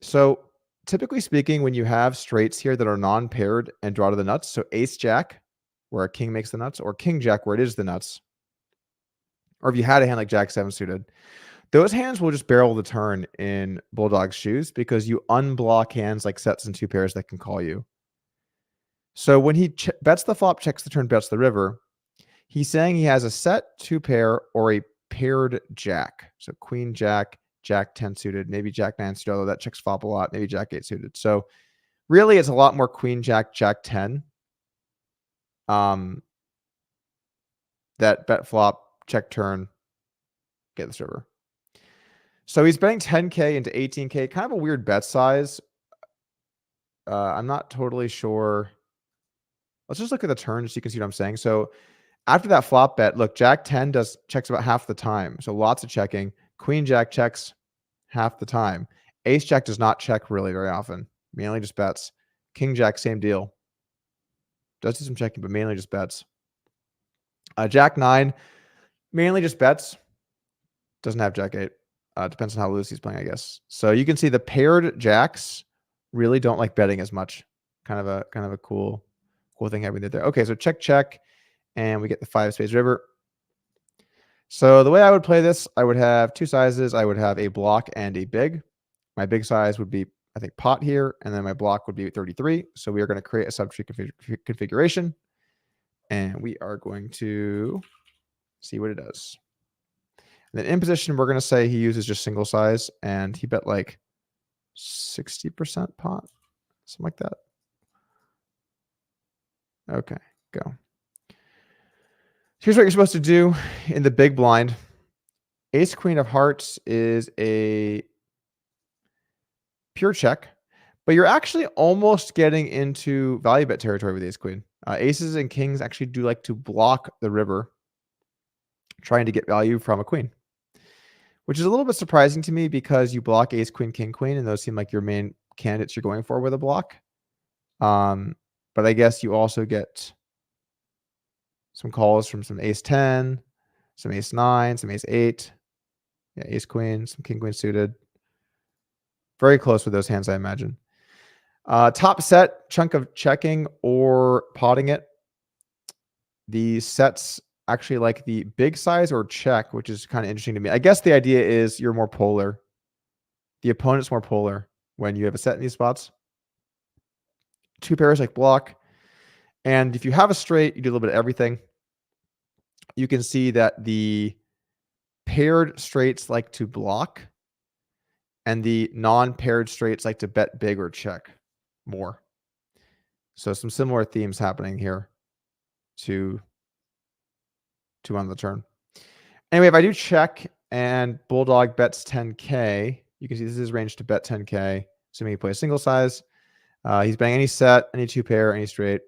S1: So, typically speaking, when you have straights here that are non-paired and draw to the nuts, so Ace Jack, where a king makes the nuts, or King Jack, where it is the nuts, or if you had a hand like Jack 7 suited, those hands will just barrel the turn in Bulldog's shoes because you unblock hands like sets and two pairs that can call you. So when he bets the flop, checks the turn, bets the river, he's saying he has a set, two pair, or a paired jack. So queen, jack, jack 10 suited, maybe jack 9 suited, although that checks flop a lot, maybe jack 8 suited. So really it's a lot more queen, jack, jack 10. That bet flop, check turn, get this river. So he's betting 10K into 18K, kind of a weird bet size. I'm not totally sure. Let's just look at the turn so you can see what I'm saying. So after that flop bet, look, jack 10 checks about half the time. So lots of checking. Queen jack checks half the time. Ace jack does not check really very often. Mainly just bets. King jack, same deal. Does do some checking, but mainly just bets. Jack 9, mainly just bets. Doesn't have jack 8. Depends on how loose he's playing, I guess. So you can see the paired jacks really don't like betting as much. Kind of a cool thing happening there. Okay, so check, check, and we get the 5 spades river. So the way I would play this, I would have two sizes. I would have a block and a big. My big size would be, I think, pot here, and then my block would be 33. So we are going to create a subtree configuration, and we are going to see what it does. And then in position, we're going to say he uses just single size, and he bet like 60% pot, something like that. Okay, go. Here's what you're supposed to do in the big blind. Ace queen of hearts is a pure check, but you're actually almost getting into value bet territory with ace queen. Aces and kings actually do like to block the river, trying to get value from a queen, which is a little bit surprising to me because you block ace queen, king queen, and those seem like your main candidates you're going for with a block. But I guess you also get some calls from some ace 10, some ace 9, some ace 8. Yeah, ace queen, some king queen suited. Very close with those hands, I imagine. Top set, chunk of checking or potting it. The sets actually like the big size or check, which is kind of interesting to me. I guess the idea is you're more polar. The opponent's more polar when you have a set in these spots. Two pairs like block. And if you have a straight, you do a little bit of everything. You can see that the paired straights like to block, and the non-paired straights like to bet big or check more. So some similar themes happening here to on the turn. Anyway, if I do check and Bulldog bets 10K, you can see this is range to bet 10K, assuming he plays single size. He's betting any set, any two pair, any straight.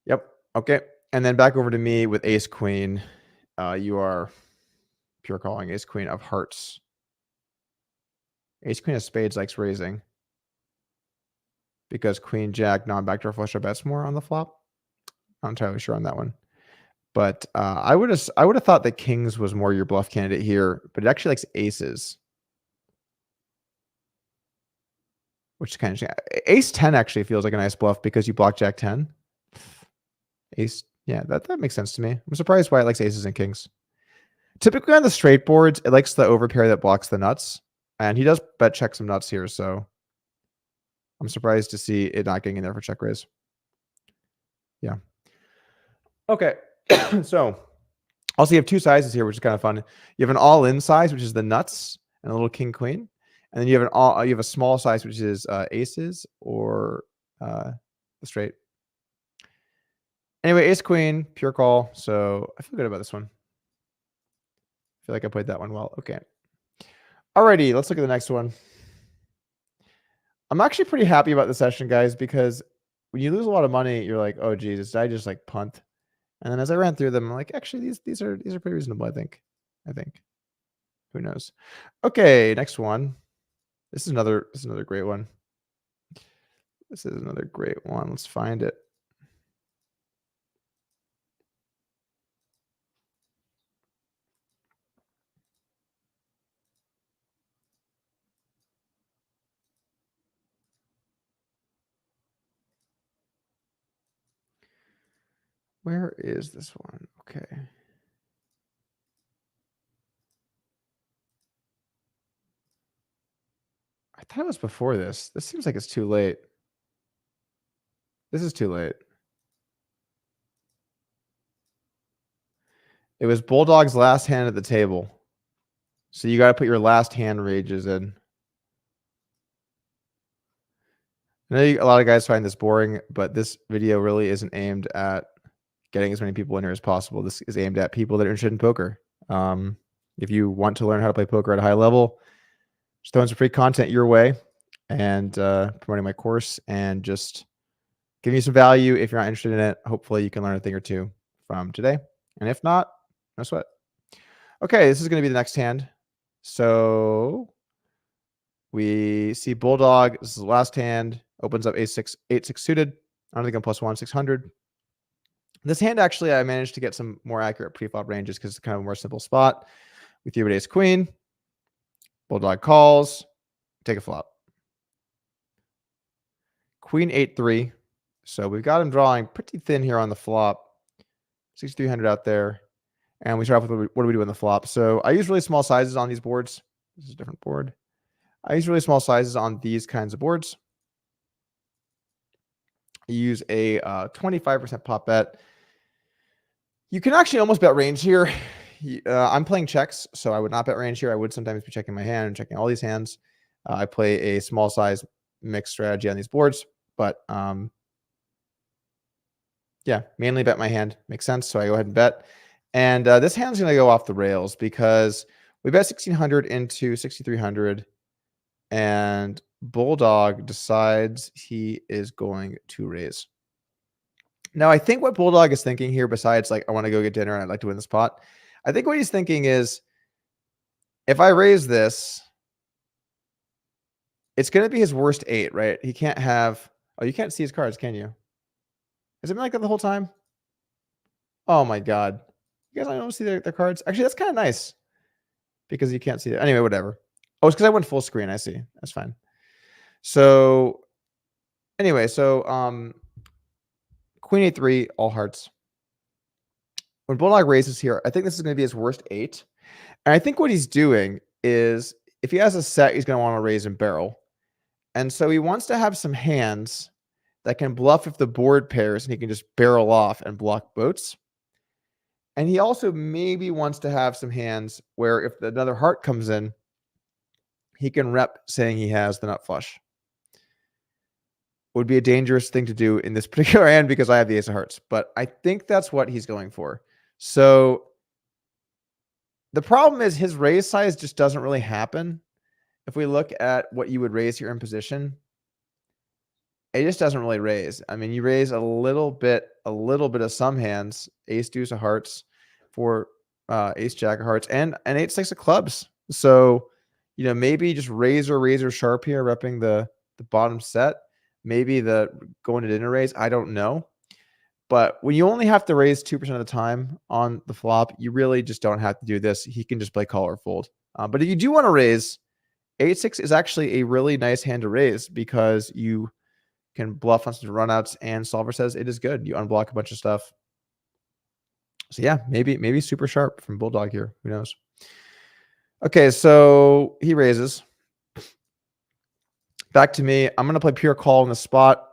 S1: Yep. Okay. And then back over to me with ace queen. You are pure calling ace queen of hearts. Ace queen of spades likes raising because queen jack non-backdoor flush bets more on the flop. Not entirely sure on that one. But I would have thought that kings was more your bluff candidate here, but it actually likes aces, which is kind of interesting. Ace 10 actually feels like a nice bluff because you block jack 10. Ace, yeah, that makes sense to me. I'm surprised why it likes aces and kings. Typically on the straight boards, it likes the overpair that blocks the nuts, and he does bet check some nuts here, so I'm surprised to see it not getting in there for check raise. Yeah. Okay, so also, you have two sizes here, which is kind of fun. You have an all-in size, which is the nuts, and a little king queen, and then you have a small size, which is aces or the straight. Anyway, ace queen, pure call. So I feel good about this one. I feel like I played that one well. Okay. Alrighty, let's look at the next one. I'm actually pretty happy about the session, guys, because when you lose a lot of money, you're like, oh Jesus, did I just like punt? And then as I ran through them, I'm like, actually, these are pretty reasonable, I think. Who knows? Okay, next one. This is another great one. This is another great one. Let's find it. Where is this one? Okay. thought it was before this. This seems like it's too late. This is too late. It was Bulldog's last hand at the table. So you got to put your last hand rages in. I know a lot of guys find this boring, but this video really isn't aimed at getting as many people in here as possible. This is aimed at people that are interested in poker. If you want to learn how to play poker at a high level, just throwing some free content your way and promoting my course and just giving you some value. If you're not interested in it, hopefully you can learn a thing or two from today. And if not, no sweat. Okay, this is going to be the next hand. So we see Bulldog. This is the last hand. Opens up ace-6, 8-6 suited. I don't think I'm +1, 600. This hand, actually, I managed to get some more accurate pre-flop ranges because it's kind of a more simple spot. We 3-bet ace-queen. Bulldog calls. Take a flop. Queen 8-3. So we've got him drawing pretty thin here on the flop. 6,300 out there. And we start off with what do we do on the flop? So I use really small sizes on these boards. This is a different board. I use really small sizes on these kinds of boards. I use a 25% pop bet. You can actually almost bet range here. I'm playing checks, so I would not bet range here. I would sometimes be checking my hand and checking all these hands. I play a small size mixed strategy on these boards, but yeah, mainly bet my hand. Makes sense. So I go ahead and bet. And this hand's going to go off the rails because we bet 1,600 into 6,300. And Bulldog decides he is going to raise. Now, I think what Bulldog is thinking here, besides like, I want to go get dinner and I'd like to win this pot, I think what he's thinking is, if I raise this, it's going to be his worst 8, right? He can't have, oh, you can't see his cards, can you? Has it been like that the whole time? Oh my God. You guys don't see their cards? Actually, that's kind of nice because you can't see it. Anyway, whatever. Oh, it's because I went full screen. I see. That's fine. So anyway, so Queen 8-3, all hearts. When Bulldog raises here, I think this is going to be his worst 8. And I think what he's doing is, if he has a set, he's going to want to raise and barrel. And so he wants to have some hands that can bluff if the board pairs, and he can just barrel off and block boats. And he also maybe wants to have some hands where if another heart comes in, he can rep saying he has the nut flush. Would be a dangerous thing to do in this particular hand because I have the ace of hearts. But I think that's what he's going for. So the problem is his raise size just doesn't really happen. If we look at what you would raise here in position, it just doesn't really raise. I mean, you raise a little bit of some hands, ace deuce of hearts for ace jack of hearts and an 8-6 of clubs. So, you know, maybe just razor sharp here, repping the bottom set. Maybe the going to dinner raise. I don't know. But when you only have to raise 2% of the time on the flop, you really just don't have to do this. He can just play call or fold. But if you do want to raise, 8-6 is actually a really nice hand to raise because you can bluff on some runouts, and solver says it is good. You unblock a bunch of stuff. So yeah, maybe super sharp from Bulldog here. Who knows? Okay, so he raises. Back to me. I'm going to play pure call in the spot.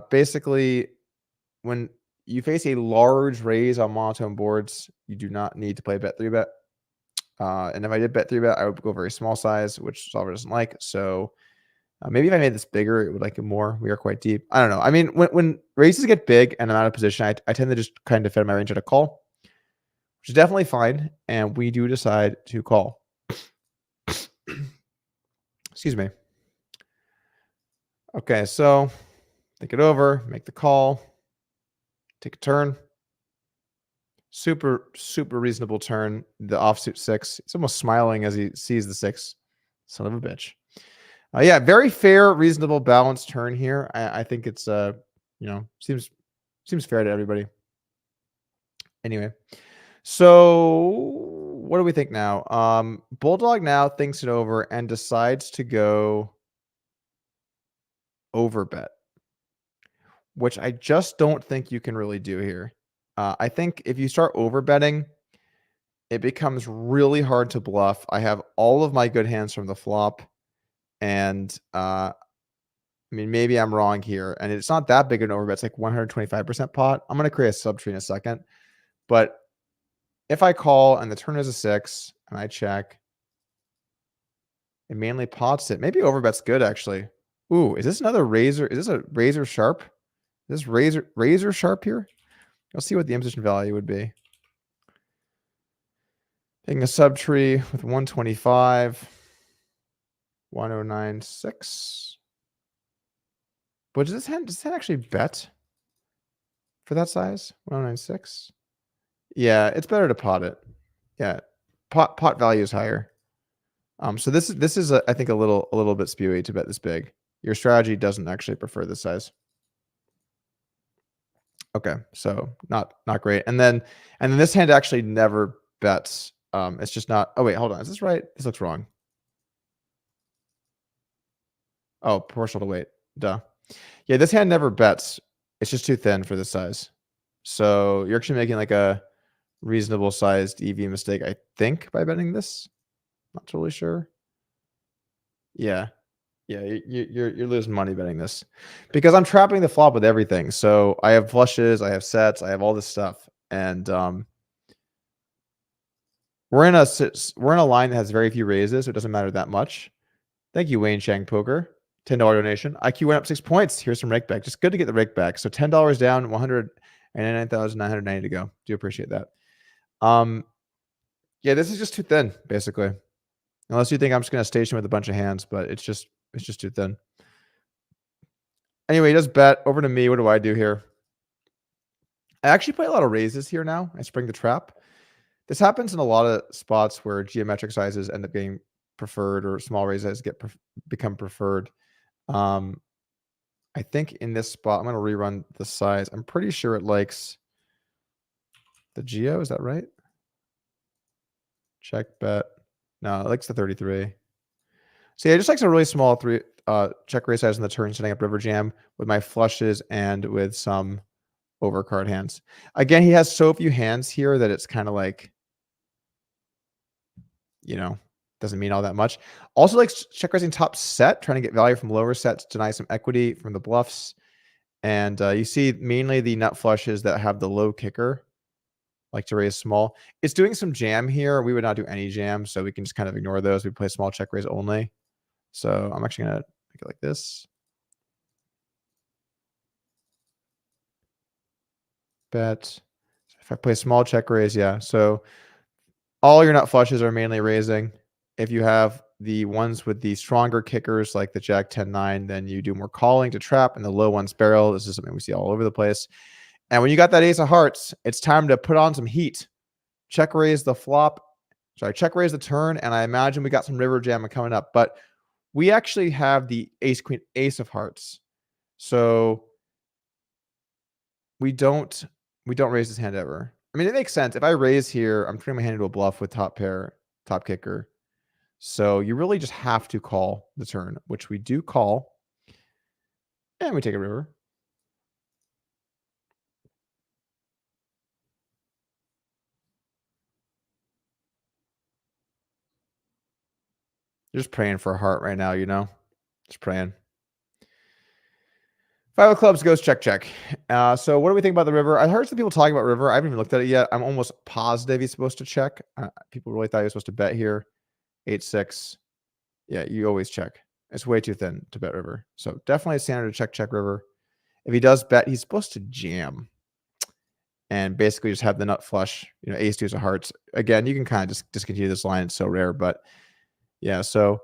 S1: Basically, when you face a large raise on monotone boards, you do not need to play bet 3-bet. And if I did bet 3-bet, I would go very small size, which solver doesn't like. So maybe if I made this bigger, it would like it more. We are quite deep. I don't know. I mean, when raises get big and I'm out of position, I tend to just kind of defend my range at a call, which is definitely fine. And we do decide to call. Excuse me. Okay, so think it over, make the call, take a turn. Super reasonable turn. The offsuit 6. He's almost smiling as he sees the 6. Son of a bitch. Yeah, very fair, reasonable, balanced turn here. I think it's you know, seems fair to everybody. Anyway, so what do we think now? Bulldog now thinks it over and decides to go over bet, which I just don't think you can really do here. I think if you start over betting, it becomes really hard to bluff. I have all of my good hands from the flop. And I mean, maybe I'm wrong here, and it's not that big an overbet. It's like 125% pot. I'm gonna create a subtree in a second, but if I call and the turn is a 6 and I check, it mainly pots it. Maybe overbet's good actually. Ooh, is this another razor? Is this a razor sharp? Is this razor sharp here? Let's see what the imposition value would be. Taking a subtree with 125, 1096. But does this hand actually bet for that size? 1096. Yeah, it's better to pot it. Yeah, pot value is higher. So this is I think a little bit spewy to bet this big. Your strategy doesn't actually prefer this size. Okay, so not great. And then this hand actually never bets. It's just not. Oh wait, hold on. Is this right? This looks wrong. Oh, proportional to weight. Duh. Yeah, this hand never bets. It's just too thin for this size. So you're actually making like a reasonable sized EV mistake, I think, by betting this. Not totally sure. Yeah. Yeah, you're losing money betting this because I'm trapping the flop with everything. So I have flushes, I have sets, I have all this stuff, and we're in a line that has very few raises, so it doesn't matter that much. Thank you, Wayne Chang Poker. $10 donation. IQ went up 6 points. Here's some rake back. Just good to get the rake back. So $10 down, 199,990 to go. Do appreciate that. Yeah, this is just too thin, basically. Unless you think I'm just gonna station with a bunch of hands, but it's just too thin. Anyway, he does bet. Over to me. What do I do here? I actually play a lot of raises here now. I spring the trap. This happens in a lot of spots where geometric sizes end up getting preferred or small raises become preferred. I think in this spot, I'm going to rerun the size. I'm pretty sure it likes the geo. Is that right? Check bet. No, it likes the 33. So yeah, it just likes a really small check raise size in the turn, setting up river jam with my flushes and with some overcard hands. Again, he has so few hands here that it's kind of like, you know, doesn't mean all that much. Also likes check raising top set, trying to get value from lower sets, deny some equity from the bluffs. And you see mainly the nut flushes that have the low kicker, like to raise small. It's doing some jam here. We would not do any jam, so we can just kind of ignore those. We play small check raise only. So I'm actually going to make it like this. Bet. If I play small check raise, yeah. So all your nut flushes are mainly raising. If you have the ones with the stronger kickers, like the Jack 10-9, then you do more calling to trap, and the low ones barrel. This is something we see all over the place. And when you got that ace of hearts, it's time to put on some heat. Check raise the flop. Sorry, check raise the turn, and I imagine we got some river jam coming up. But we actually have the ace, queen, ace of hearts. So we don't raise this hand ever. I mean, it makes sense. If I raise here, I'm turning my hand into a bluff with top pair, top kicker. So you really just have to call the turn, which we do call. And we take a river. You're just praying for a heart right now, you know? Just praying. 5 of clubs goes check, check. So what do we think about the river? I heard some people talking about river. I haven't even looked at it yet. I'm almost positive he's supposed to check. People really thought he was supposed to bet here. 8-6. Yeah, you always check. It's way too thin to bet river. So definitely a standard to check, check river. If he does bet, he's supposed to jam. And basically just have the nut flush, you know, ace, deuce of hearts. Again, you can kind of just discontinue this line. It's so rare, but yeah. So,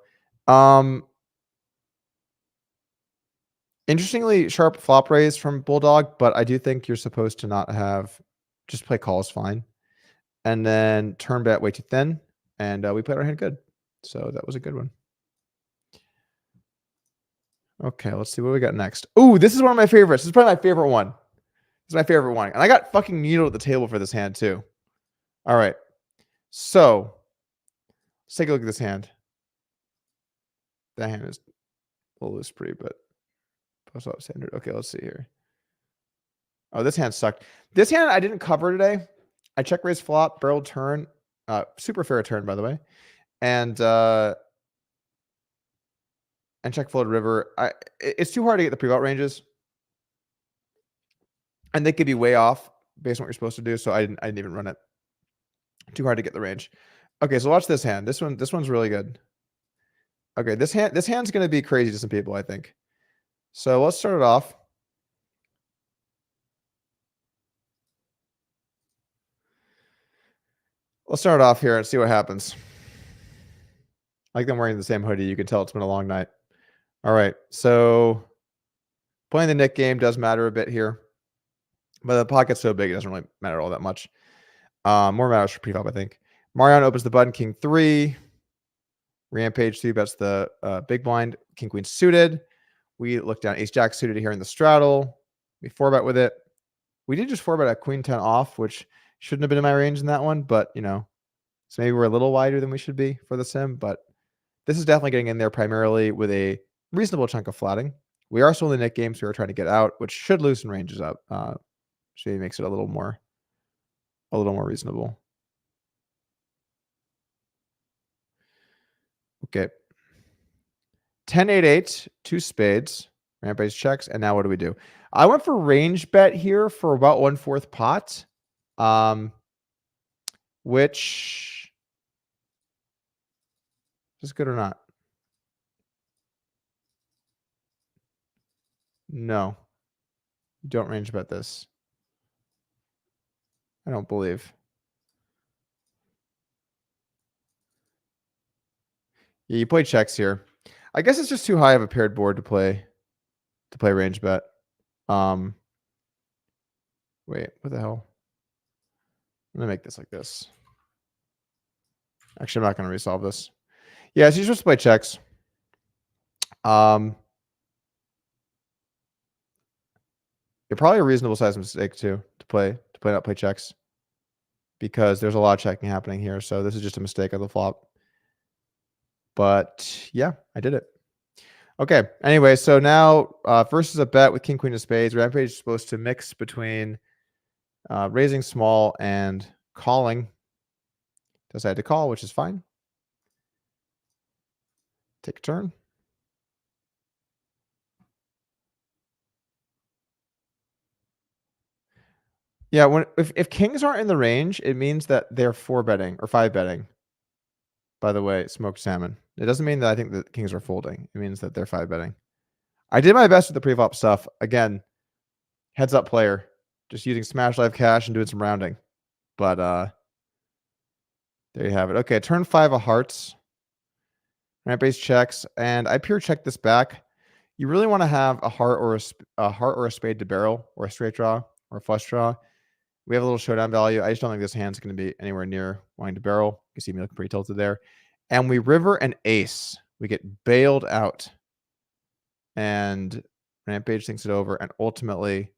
S1: interestingly, sharp flop raise from Bulldog, but I do think you're supposed to not have, just play calls fine. And then turn bet way too thin. And we played our hand good. So that was a good one. Okay, let's see what we got next. Ooh, this is one of my favorites. This is probably my favorite one. This is my favorite one. And I got fucking needled at the table for this hand too. All right. So let's take a look at this hand. That hand is a little loose pretty, but post up standard. Okay, let's see here. Oh, this hand sucked. This hand I didn't cover today. I check raise flop, barrel turn. Super fair turn, by the way. And and check folded river. It's too hard to get the pre-flop ranges. And they could be way off based on what you're supposed to do. So I didn't even run it. Too hard to get the range. Okay, so watch this hand. This one's really good. Okay, this hand's gonna be crazy to some people, I think. So let's start it off. Let's start it off here and see what happens. I like I'm wearing the same hoodie. You can tell it's been a long night. All right, so playing the Nick game does matter a bit here, but the pocket's so big it doesn't really matter all that much. More matters for preflop, I think. Mariano opens the button, king 3. Rampage 3 bets the big blind, king queen suited. We look down ace jack suited here in the straddle. We 4-bet with it. We did just 4-bet at queen 10 off, which shouldn't have been in my range in that one, but you know, so maybe we're a little wider than we should be for the sim, but this is definitely getting in there primarily with a reasonable chunk of flatting. We are still in the Nick game, so we're trying to get out, which should loosen ranges up. So it makes it a little more reasonable. Okay. 10-8-8, 2 spades, rampage checks, and now what do we do? I went for range bet here for about 1/4 pot, which is good or not? No, don't range bet this. I don't believe. Yeah, you play checks here. I guess it's just too high of a paired board to play range bet. Wait, what the hell? I'm gonna make this like this. Actually, I'm not gonna resolve this. Yeah, so you're supposed to play checks. You're probably a reasonable size mistake too to not play checks, because there's a lot of checking happening here. So this is just a mistake of the flop. But yeah, I did it. Okay. Anyway, so now first is a bet with king queen of spades. Rampage is supposed to mix between raising small and calling. Decided to call, which is fine. Take a turn. Yeah, if kings aren't in the range, it means that they're 4-betting or 5-betting. By the way, smoked salmon. It doesn't mean that I think that kings are folding. It means that they're 5-betting. I did my best with the pre-flop stuff. Again, heads up player. Just using Smash Live Cash and doing some rounding. But there you have it. Okay, turn 5 of hearts. Rampage checks, and I pure check this back. You really want to have a heart or a spade to barrel, or a straight draw, or a flush draw. We have a little showdown value. I just don't think this hand's going to be anywhere near wanting to barrel. You can see me looking pretty tilted there. And we river an ace. We get bailed out. And Rampage thinks it over and ultimately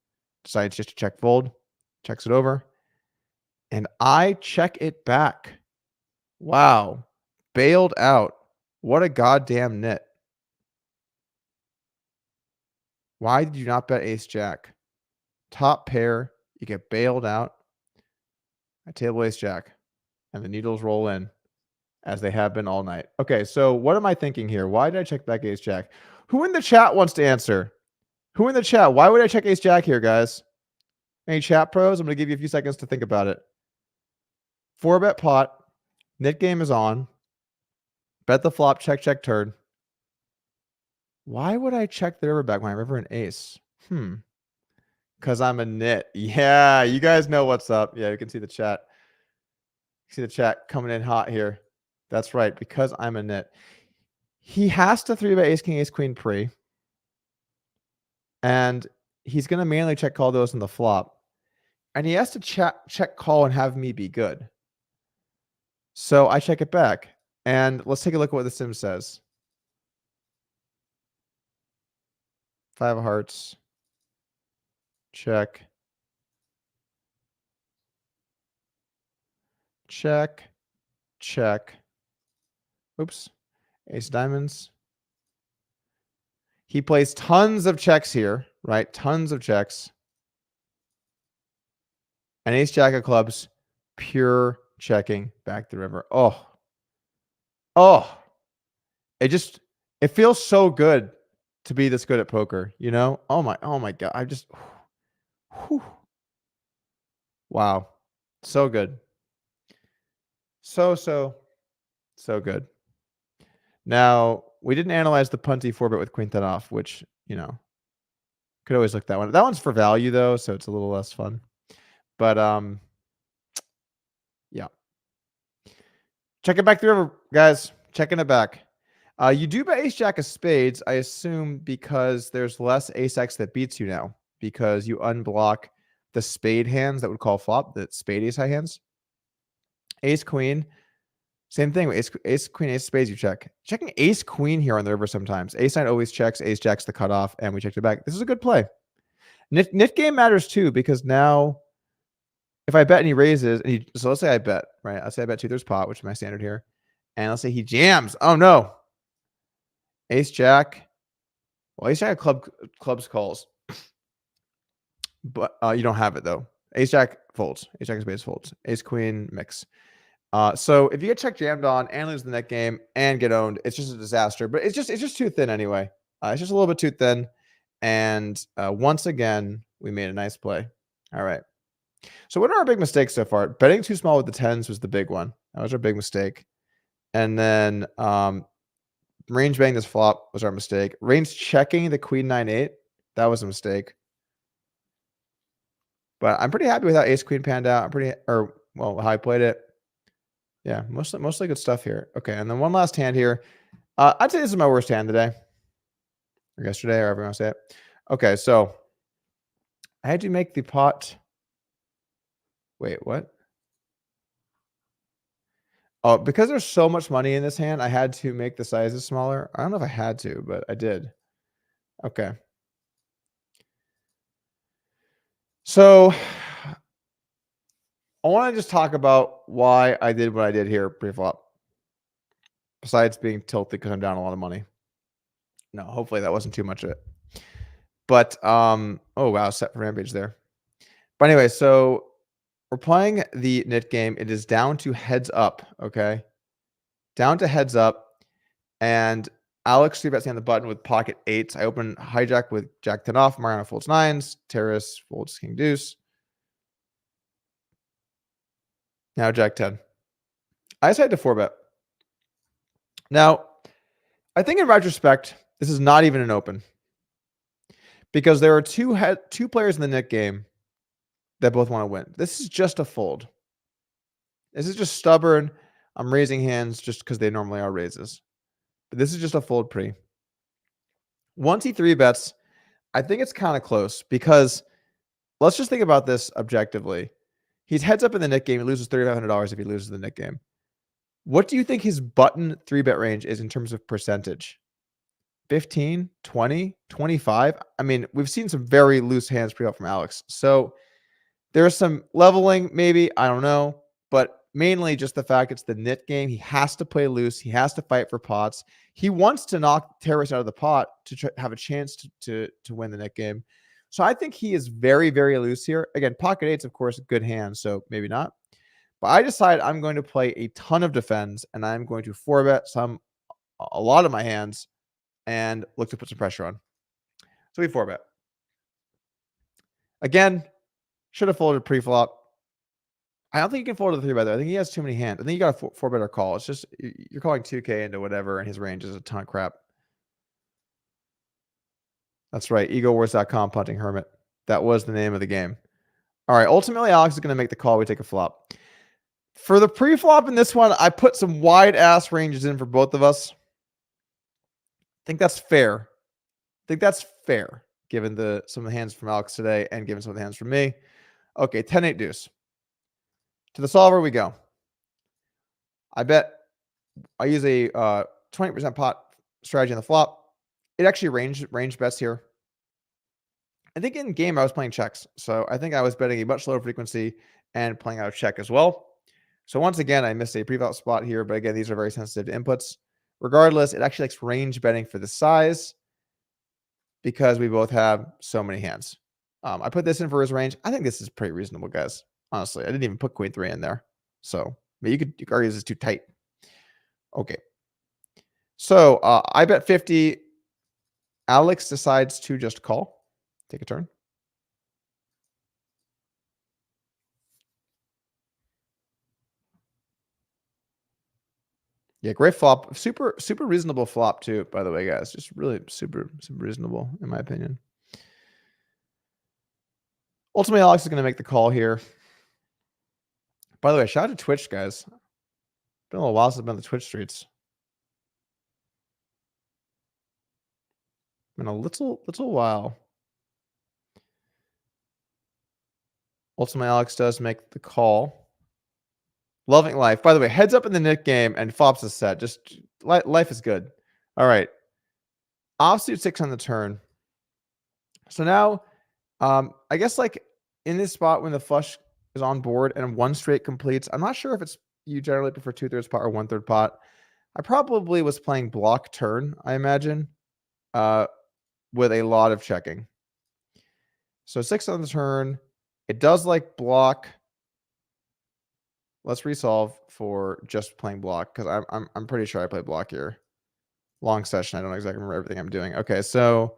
S1: decides just to check fold. Checks it over. And I check it back. Wow. Bailed out. What a goddamn nit. Why did you not bet ace jack? Top pair. You get bailed out. I table ace jack. And the needles roll in, as they have been all night. Okay, so what am I thinking here? Why did I check back ace jack? Who in the chat wants to answer? Who in the chat? Why would I check ace jack here, guys? Any chat pros? I'm going to give you a few seconds to think about it. 4-bet pot. Nit game is on. Bet the flop, check, check, turn. Why would I check the river back when I river an ace? Because I'm a nit. Yeah, you guys know what's up. Yeah, you can see the chat. See the chat coming in hot here. That's right, because I'm a nit. He has to 3-bet ace king, ace queen pre. And he's going to mainly check call those in the flop. And he has to check call and have me be good. So I check it back. And let's take a look at what the sim says. 5 of hearts. Check. Check. Check. Oops. Ace diamonds. He plays tons of checks here, right? Tons of checks. And ace jack of clubs, pure checking back the river. Oh. It It feels so good to be this good at poker, you know? Oh my god. I just whew. Wow. So good. So good. Now, we didn't analyze the punty 4-bet with queen 10 off, which, you know, could always look that one. That one's for value though, so it's a little less fun. But yeah. Check it back the river, guys. Checking it back. You do bet ace jack of spades, I assume, because there's less ace x that beats you now, because you unblock the spade hands that would call flop, the spade ace high hands. Ace queen, same thing. Ace queen, ace spades, you check. Checking ace queen here on the river sometimes. Ace nine always checks, ace jack's the cutoff, and we checked it back. This is a good play. Nit game matters too, because now if I bet and he raises, and so let's say I bet, right? Let's say I bet 2/3 pot, which is my standard here. And let's say he jams. Oh no. Ace jack. Well, ace jack clubs calls. But you don't have it though. Ace jack folds. Ace jack spades folds. Ace queen mix. So if you get check jammed on and lose the net game and get owned, it's just a disaster. But it's just too thin anyway. It's just a little bit too thin. And once again, we made a nice play. All right. So what are our big mistakes so far? Betting too small with the tens was the big one. That was our big mistake. And then range betting this flop was our mistake. Range checking the queen 9-8. That was a mistake. But I'm pretty happy with how ace queen panned out. How I played it. Yeah, mostly good stuff here. Okay, and then one last hand here. I'd say this is my worst hand today. Or yesterday, or however you want to say it. Okay, so I had to make the pot. Wait, what? Oh, because there's so much money in this hand, I had to make the sizes smaller. I don't know if I had to, but I did. Okay. So I want to just talk about why I did what I did here pre-flop. Besides being tilted because I'm down a lot of money. No, hopefully that wasn't too much of it. But oh wow, set for rampage there. But anyway, so we're playing the nit game. It is down to heads up, okay? Down to heads up. And Alex 3-bets me on the button with pocket eights. I open hijack with jack 10 off. Mariano folds nines. Terrace folds king deuce. Now jack 10. I decided to 4-bet. Now, I think in retrospect, this is not even an open. Because there are two players in the nit game that both want to win. This is just a fold. This is just stubborn. I'm raising hands just because they normally are raises. But this is just a fold pre. Once he 3-bets, I think it's kind of close because let's just think about this objectively. He's heads up in the nit game. He loses $3,500 if he loses the nit game. What do you think his button 3-bet range is in terms of percentage? 15, 20, 25? I mean, we've seen some very loose hands pre-flop from Alex. So there's some leveling, maybe. I don't know. But mainly just the fact it's the nit game. He has to play loose. He has to fight for pots. He wants to knock Terrace out of the pot to have a chance to win the nit game. So I think he is very, very loose here. Again, pocket eight's, of course, a good hand, so maybe not. But I decide I'm going to play a ton of defends, and I'm going to 4-bet a lot of my hands and look to put some pressure on. So we 4-bet. Again, should have folded pre-flop. I don't think you can fold to the 3-bet. I think he has too many hands. I think you got a 4-better call. It's just you're calling 2K into whatever, and his range is a ton of crap. That's right. EgoWars.com punting hermit. That was the name of the game. All right. Ultimately, Alex is going to make the call. We take a flop. For the pre-flop in this one, I put some wide ass ranges in for both of us. I think that's fair. Given some of the hands from Alex today and given some of the hands from me. Okay, 10-8 deuce. To the solver we go. I bet I use a 20% pot strategy on the flop. It actually range bets here. I think in game I was playing checks. So I think I was betting a much lower frequency and playing out of check as well. So once again, I missed a pre-flop spot here. But again, these are very sensitive to inputs. Regardless, it actually likes range betting for the size because we both have so many hands. I put this in for his range. I think this is pretty reasonable, guys. Honestly, I didn't even put queen 3 in there. So you could argue this is too tight. Okay. So I bet 50. Alex decides to just call. Take a turn. Yeah, great flop. Super reasonable flop too, by the way, guys. Just really super reasonable, in my opinion. Ultimately, Alex is going to make the call here. By the way, shout out to Twitch, guys. Been a little while since I've been on the Twitch streets. Been a little while. Ultimately, Alex does make the call. Loving life. By the way, heads up in the Nick game and flops is set. Just life is good. All right. Offsuit 6 on the turn. So now, I guess like in this spot when the flush is on board and one straight completes, I'm not sure if it's you generally prefer 2/3 pot or 1/3 pot. I probably was playing block turn, I imagine, with a lot of checking. So 6 on the turn. It does like block. Let's resolve for just playing block because I'm pretty sure I play block here. Long session. I don't exactly remember everything I'm doing. Okay, so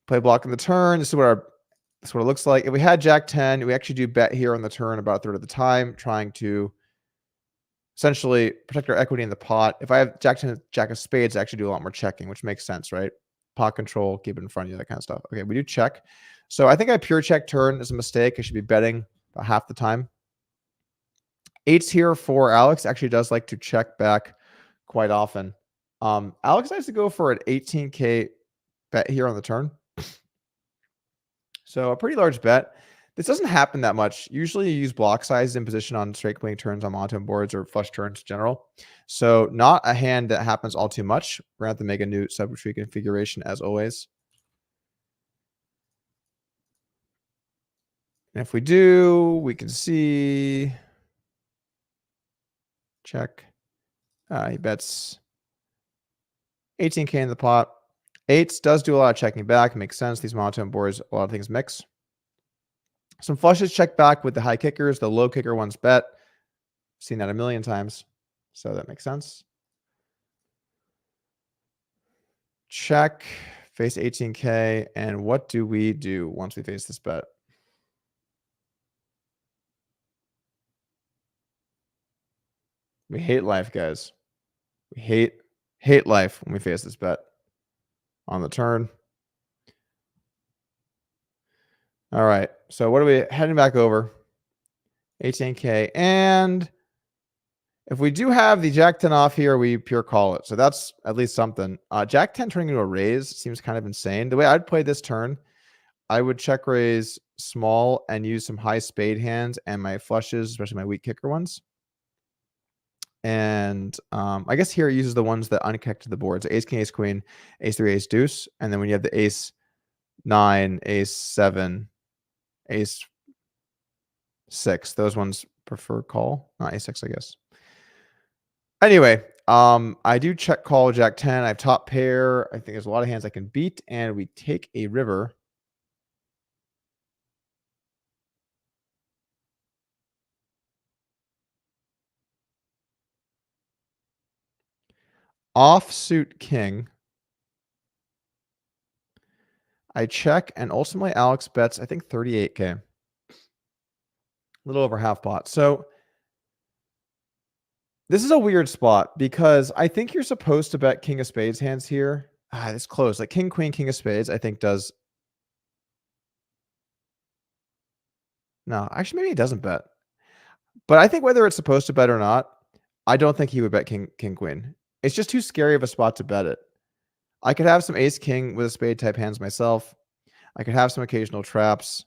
S1: play block in the turn. This is what it looks like. If we had Jack 10, we actually do bet here on the turn about a third of the time, trying to essentially protect our equity in the pot. If I have Jack 10, Jack of spades, I actually do a lot more checking, which makes sense, right? Pot control, keep it in front of you, that kind of stuff. Okay, we do check. So I think I pure check turn is a mistake. I should be betting about half the time. 8's here for Alex. Actually does like to check back quite often. Alex likes to go for an 18K bet here on the turn. So a pretty large bet. This doesn't happen that much. Usually you use block size in position on straight playing turns on monotone boards or flush turns in general. So not a hand that happens all too much. We're going to have to make a new sub-tree configuration as always. And if we do, we can see check. He bets 18K in the pot. 8s does do a lot of checking back. Makes sense. These monotone boards, a lot of things mix. Some flushes check back with the high kickers. The low kicker ones bet. Seen that a million times. So that makes sense. Check. Face 18K. And what do we do once we face this bet? We hate life, guys. We hate life when we face this bet on the turn. All right. So what are we heading back over? 18K. And if we do have the Jack 10 off here, we pure call it. So that's at least something. Jack 10 turning into a raise seems kind of insane. The way I'd play this turn, I would check raise small and use some high spade hands and my flushes, especially my weak kicker ones. And I guess here it uses the ones that unconnected the board. So ace, king, ace, queen, ace, 3, ace, deuce. And then when you have the ace, 9, ace, 7, ace, 6, those ones prefer call. Not ace, 6, I guess. Anyway, I do check call Jack 10. I have top pair. I think there's a lot of hands I can beat. And we take a river. Offsuit king. I check, and ultimately Alex bets, I think 38K. A little over half pot. So this is a weird spot because I think you're supposed to bet king of spades hands here. It's close. Like king, queen, king of spades, I think does. No, actually, maybe he doesn't bet. But I think whether it's supposed to bet or not, I don't think he would bet king, queen. It's just too scary of a spot to bet it. I could have some ace, king with a spade type hands myself. I could have some occasional traps.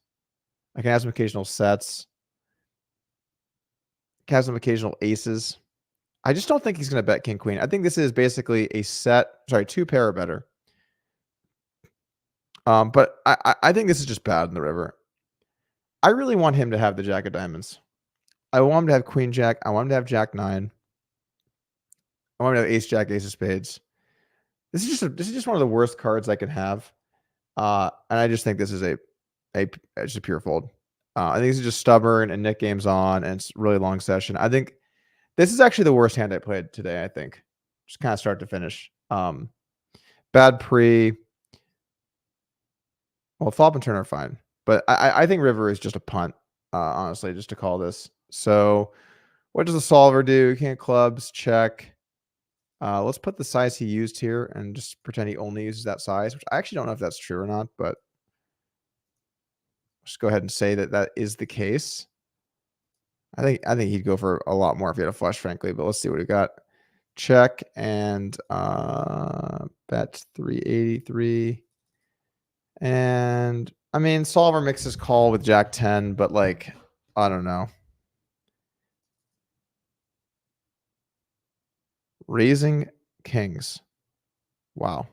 S1: I can have some occasional sets. I can have some occasional aces. I just don't think he's going to bet king, queen. I think this is basically a set, sorry, 2 pair or better. But I think this is just bad in the river. I really want him to have the jack of diamonds. I want him to have queen, jack. I want him to have jack 9. I want him to have ace, jack, ace of spades. This is just one of the worst cards I could have. And I just think this is just a pure fold. I think this is just stubborn and Nick game's on and it's really long session. I think this is actually the worst hand I played today, I think. Just kind of start to finish. Bad pre. Well, flop and turn are fine, but I think river is just a punt, honestly, just to call this. So what does the solver do? Can't clubs, check. Let's put the size he used here and just pretend he only uses that size, which I actually don't know if that's true or not, but just go ahead and say that that is the case. I think he'd go for a lot more if he had a flush, frankly, but let's see what we got. Check and bet 383. And I mean, solver mixes call with Jack 10, but like, I don't know. Raising kings. Wow.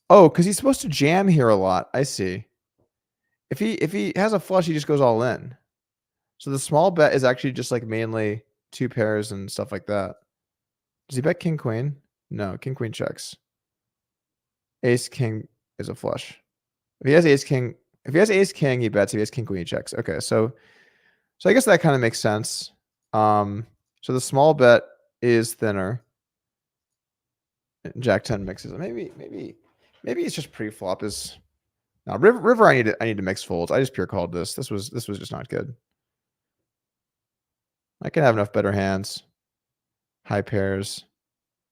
S1: Oh, because he's supposed to jam here a lot. I see. If he has a flush, he just goes all in. So the small bet is actually just like mainly two pairs and stuff like that. Does he bet king queen? No, king queen checks. Ace king is a flush. If he has ace king, he bets. If he has king queen, he checks. Okay, so I guess that kind of makes sense. So the small bet is thinner. Jack 10 mixes. Maybe it's just pre-flop is. Now river I need to mix folds. I just pure called this. This was just not good. I can have enough better hands. High pairs.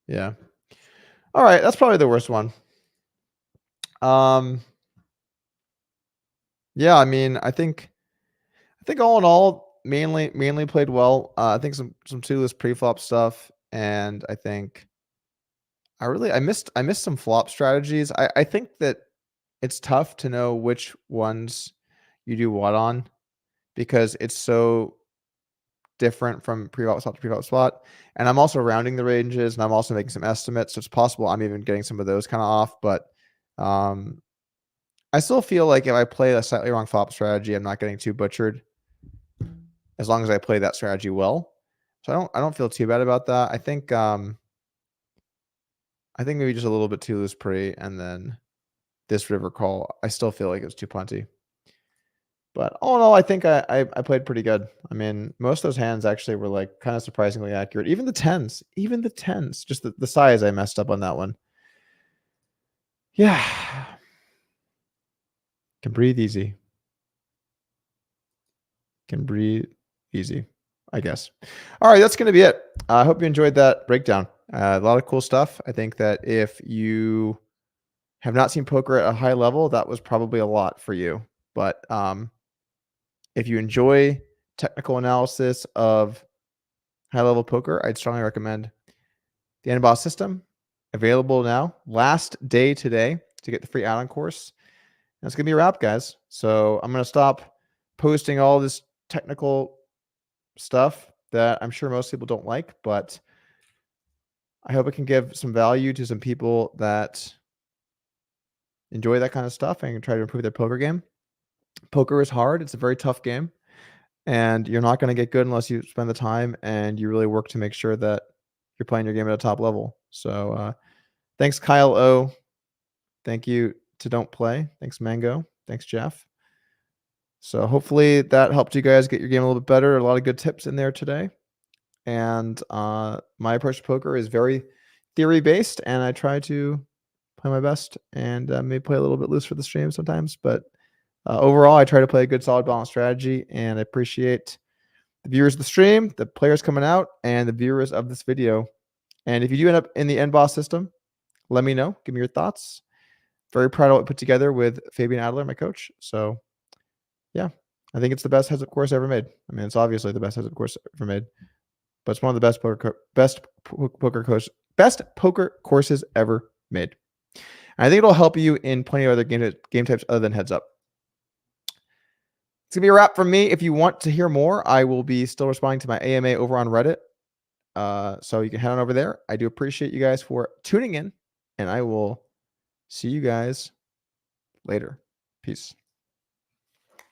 S1: Yeah. All right, that's probably the worst one. Yeah, I mean, I think all in all, mainly played well. I think some two-list pre-flop stuff, and I think I missed some flop strategies. I think that it's tough to know which ones you do what on because it's so different from pre-flop spot to pre-flop spot. And I'm also rounding the ranges and I'm also making some estimates. So it's possible I'm even getting some of those kind of off. But I still feel like if I play a slightly wrong flop strategy, I'm not getting too butchered as long as I play that strategy well. So I don't feel too bad about that. I think maybe just a little bit too loose pre and then this river call. I still feel like it was too punty. But all in all, I think I played pretty good. I mean, most of those hands actually were like kind of surprisingly accurate. Even the tens, just the size I messed up on that one. Yeah. Can breathe easy. Can breathe easy, I guess. All right, that's going to be it. I hope you enjoyed that breakdown. A lot of cool stuff. I think that if you have not seen poker at a high level, that was probably a lot for you. But if you enjoy technical analysis of high-level poker, I'd strongly recommend the NBOSS system. Available now. Last day today to get the free add-on course. And that's going to be a wrap, guys. So I'm going to stop posting all this technical stuff that I'm sure most people don't like, but I hope it can give some value to some people that enjoy that kind of stuff and try to improve their poker game. Poker is hard. It's a very tough game. And you're not going to get good unless you spend the time and you really work to make sure that you're playing your game at a top level. So thanks, Kyle O. Thank you to Don't Play. Thanks, Mango. Thanks, Jeff. So hopefully that helped you guys get your game a little bit better. A lot of good tips in there today. And my approach to poker is very theory-based, and I try to play my best and maybe play a little bit loose for the stream sometimes. But overall, I try to play a good, solid, balanced strategy, and I appreciate the viewers of the stream, the players coming out, and the viewers of this video. And if you do end up in the NBOSS system, let me know. Give me your thoughts. Very proud of what I put together with Fabian Adler, my coach. So, yeah, I think it's the best heads-up course ever made. I mean, it's obviously the best heads-up course ever made, but it's one of the best poker courses ever made. And I think it'll help you in plenty of other game types other than heads-up. It's going to be a wrap from me. If you want to hear more, I will be still responding to my AMA over on Reddit. So you can head on over there. I do appreciate you guys for tuning in, and I will see you guys later. Peace.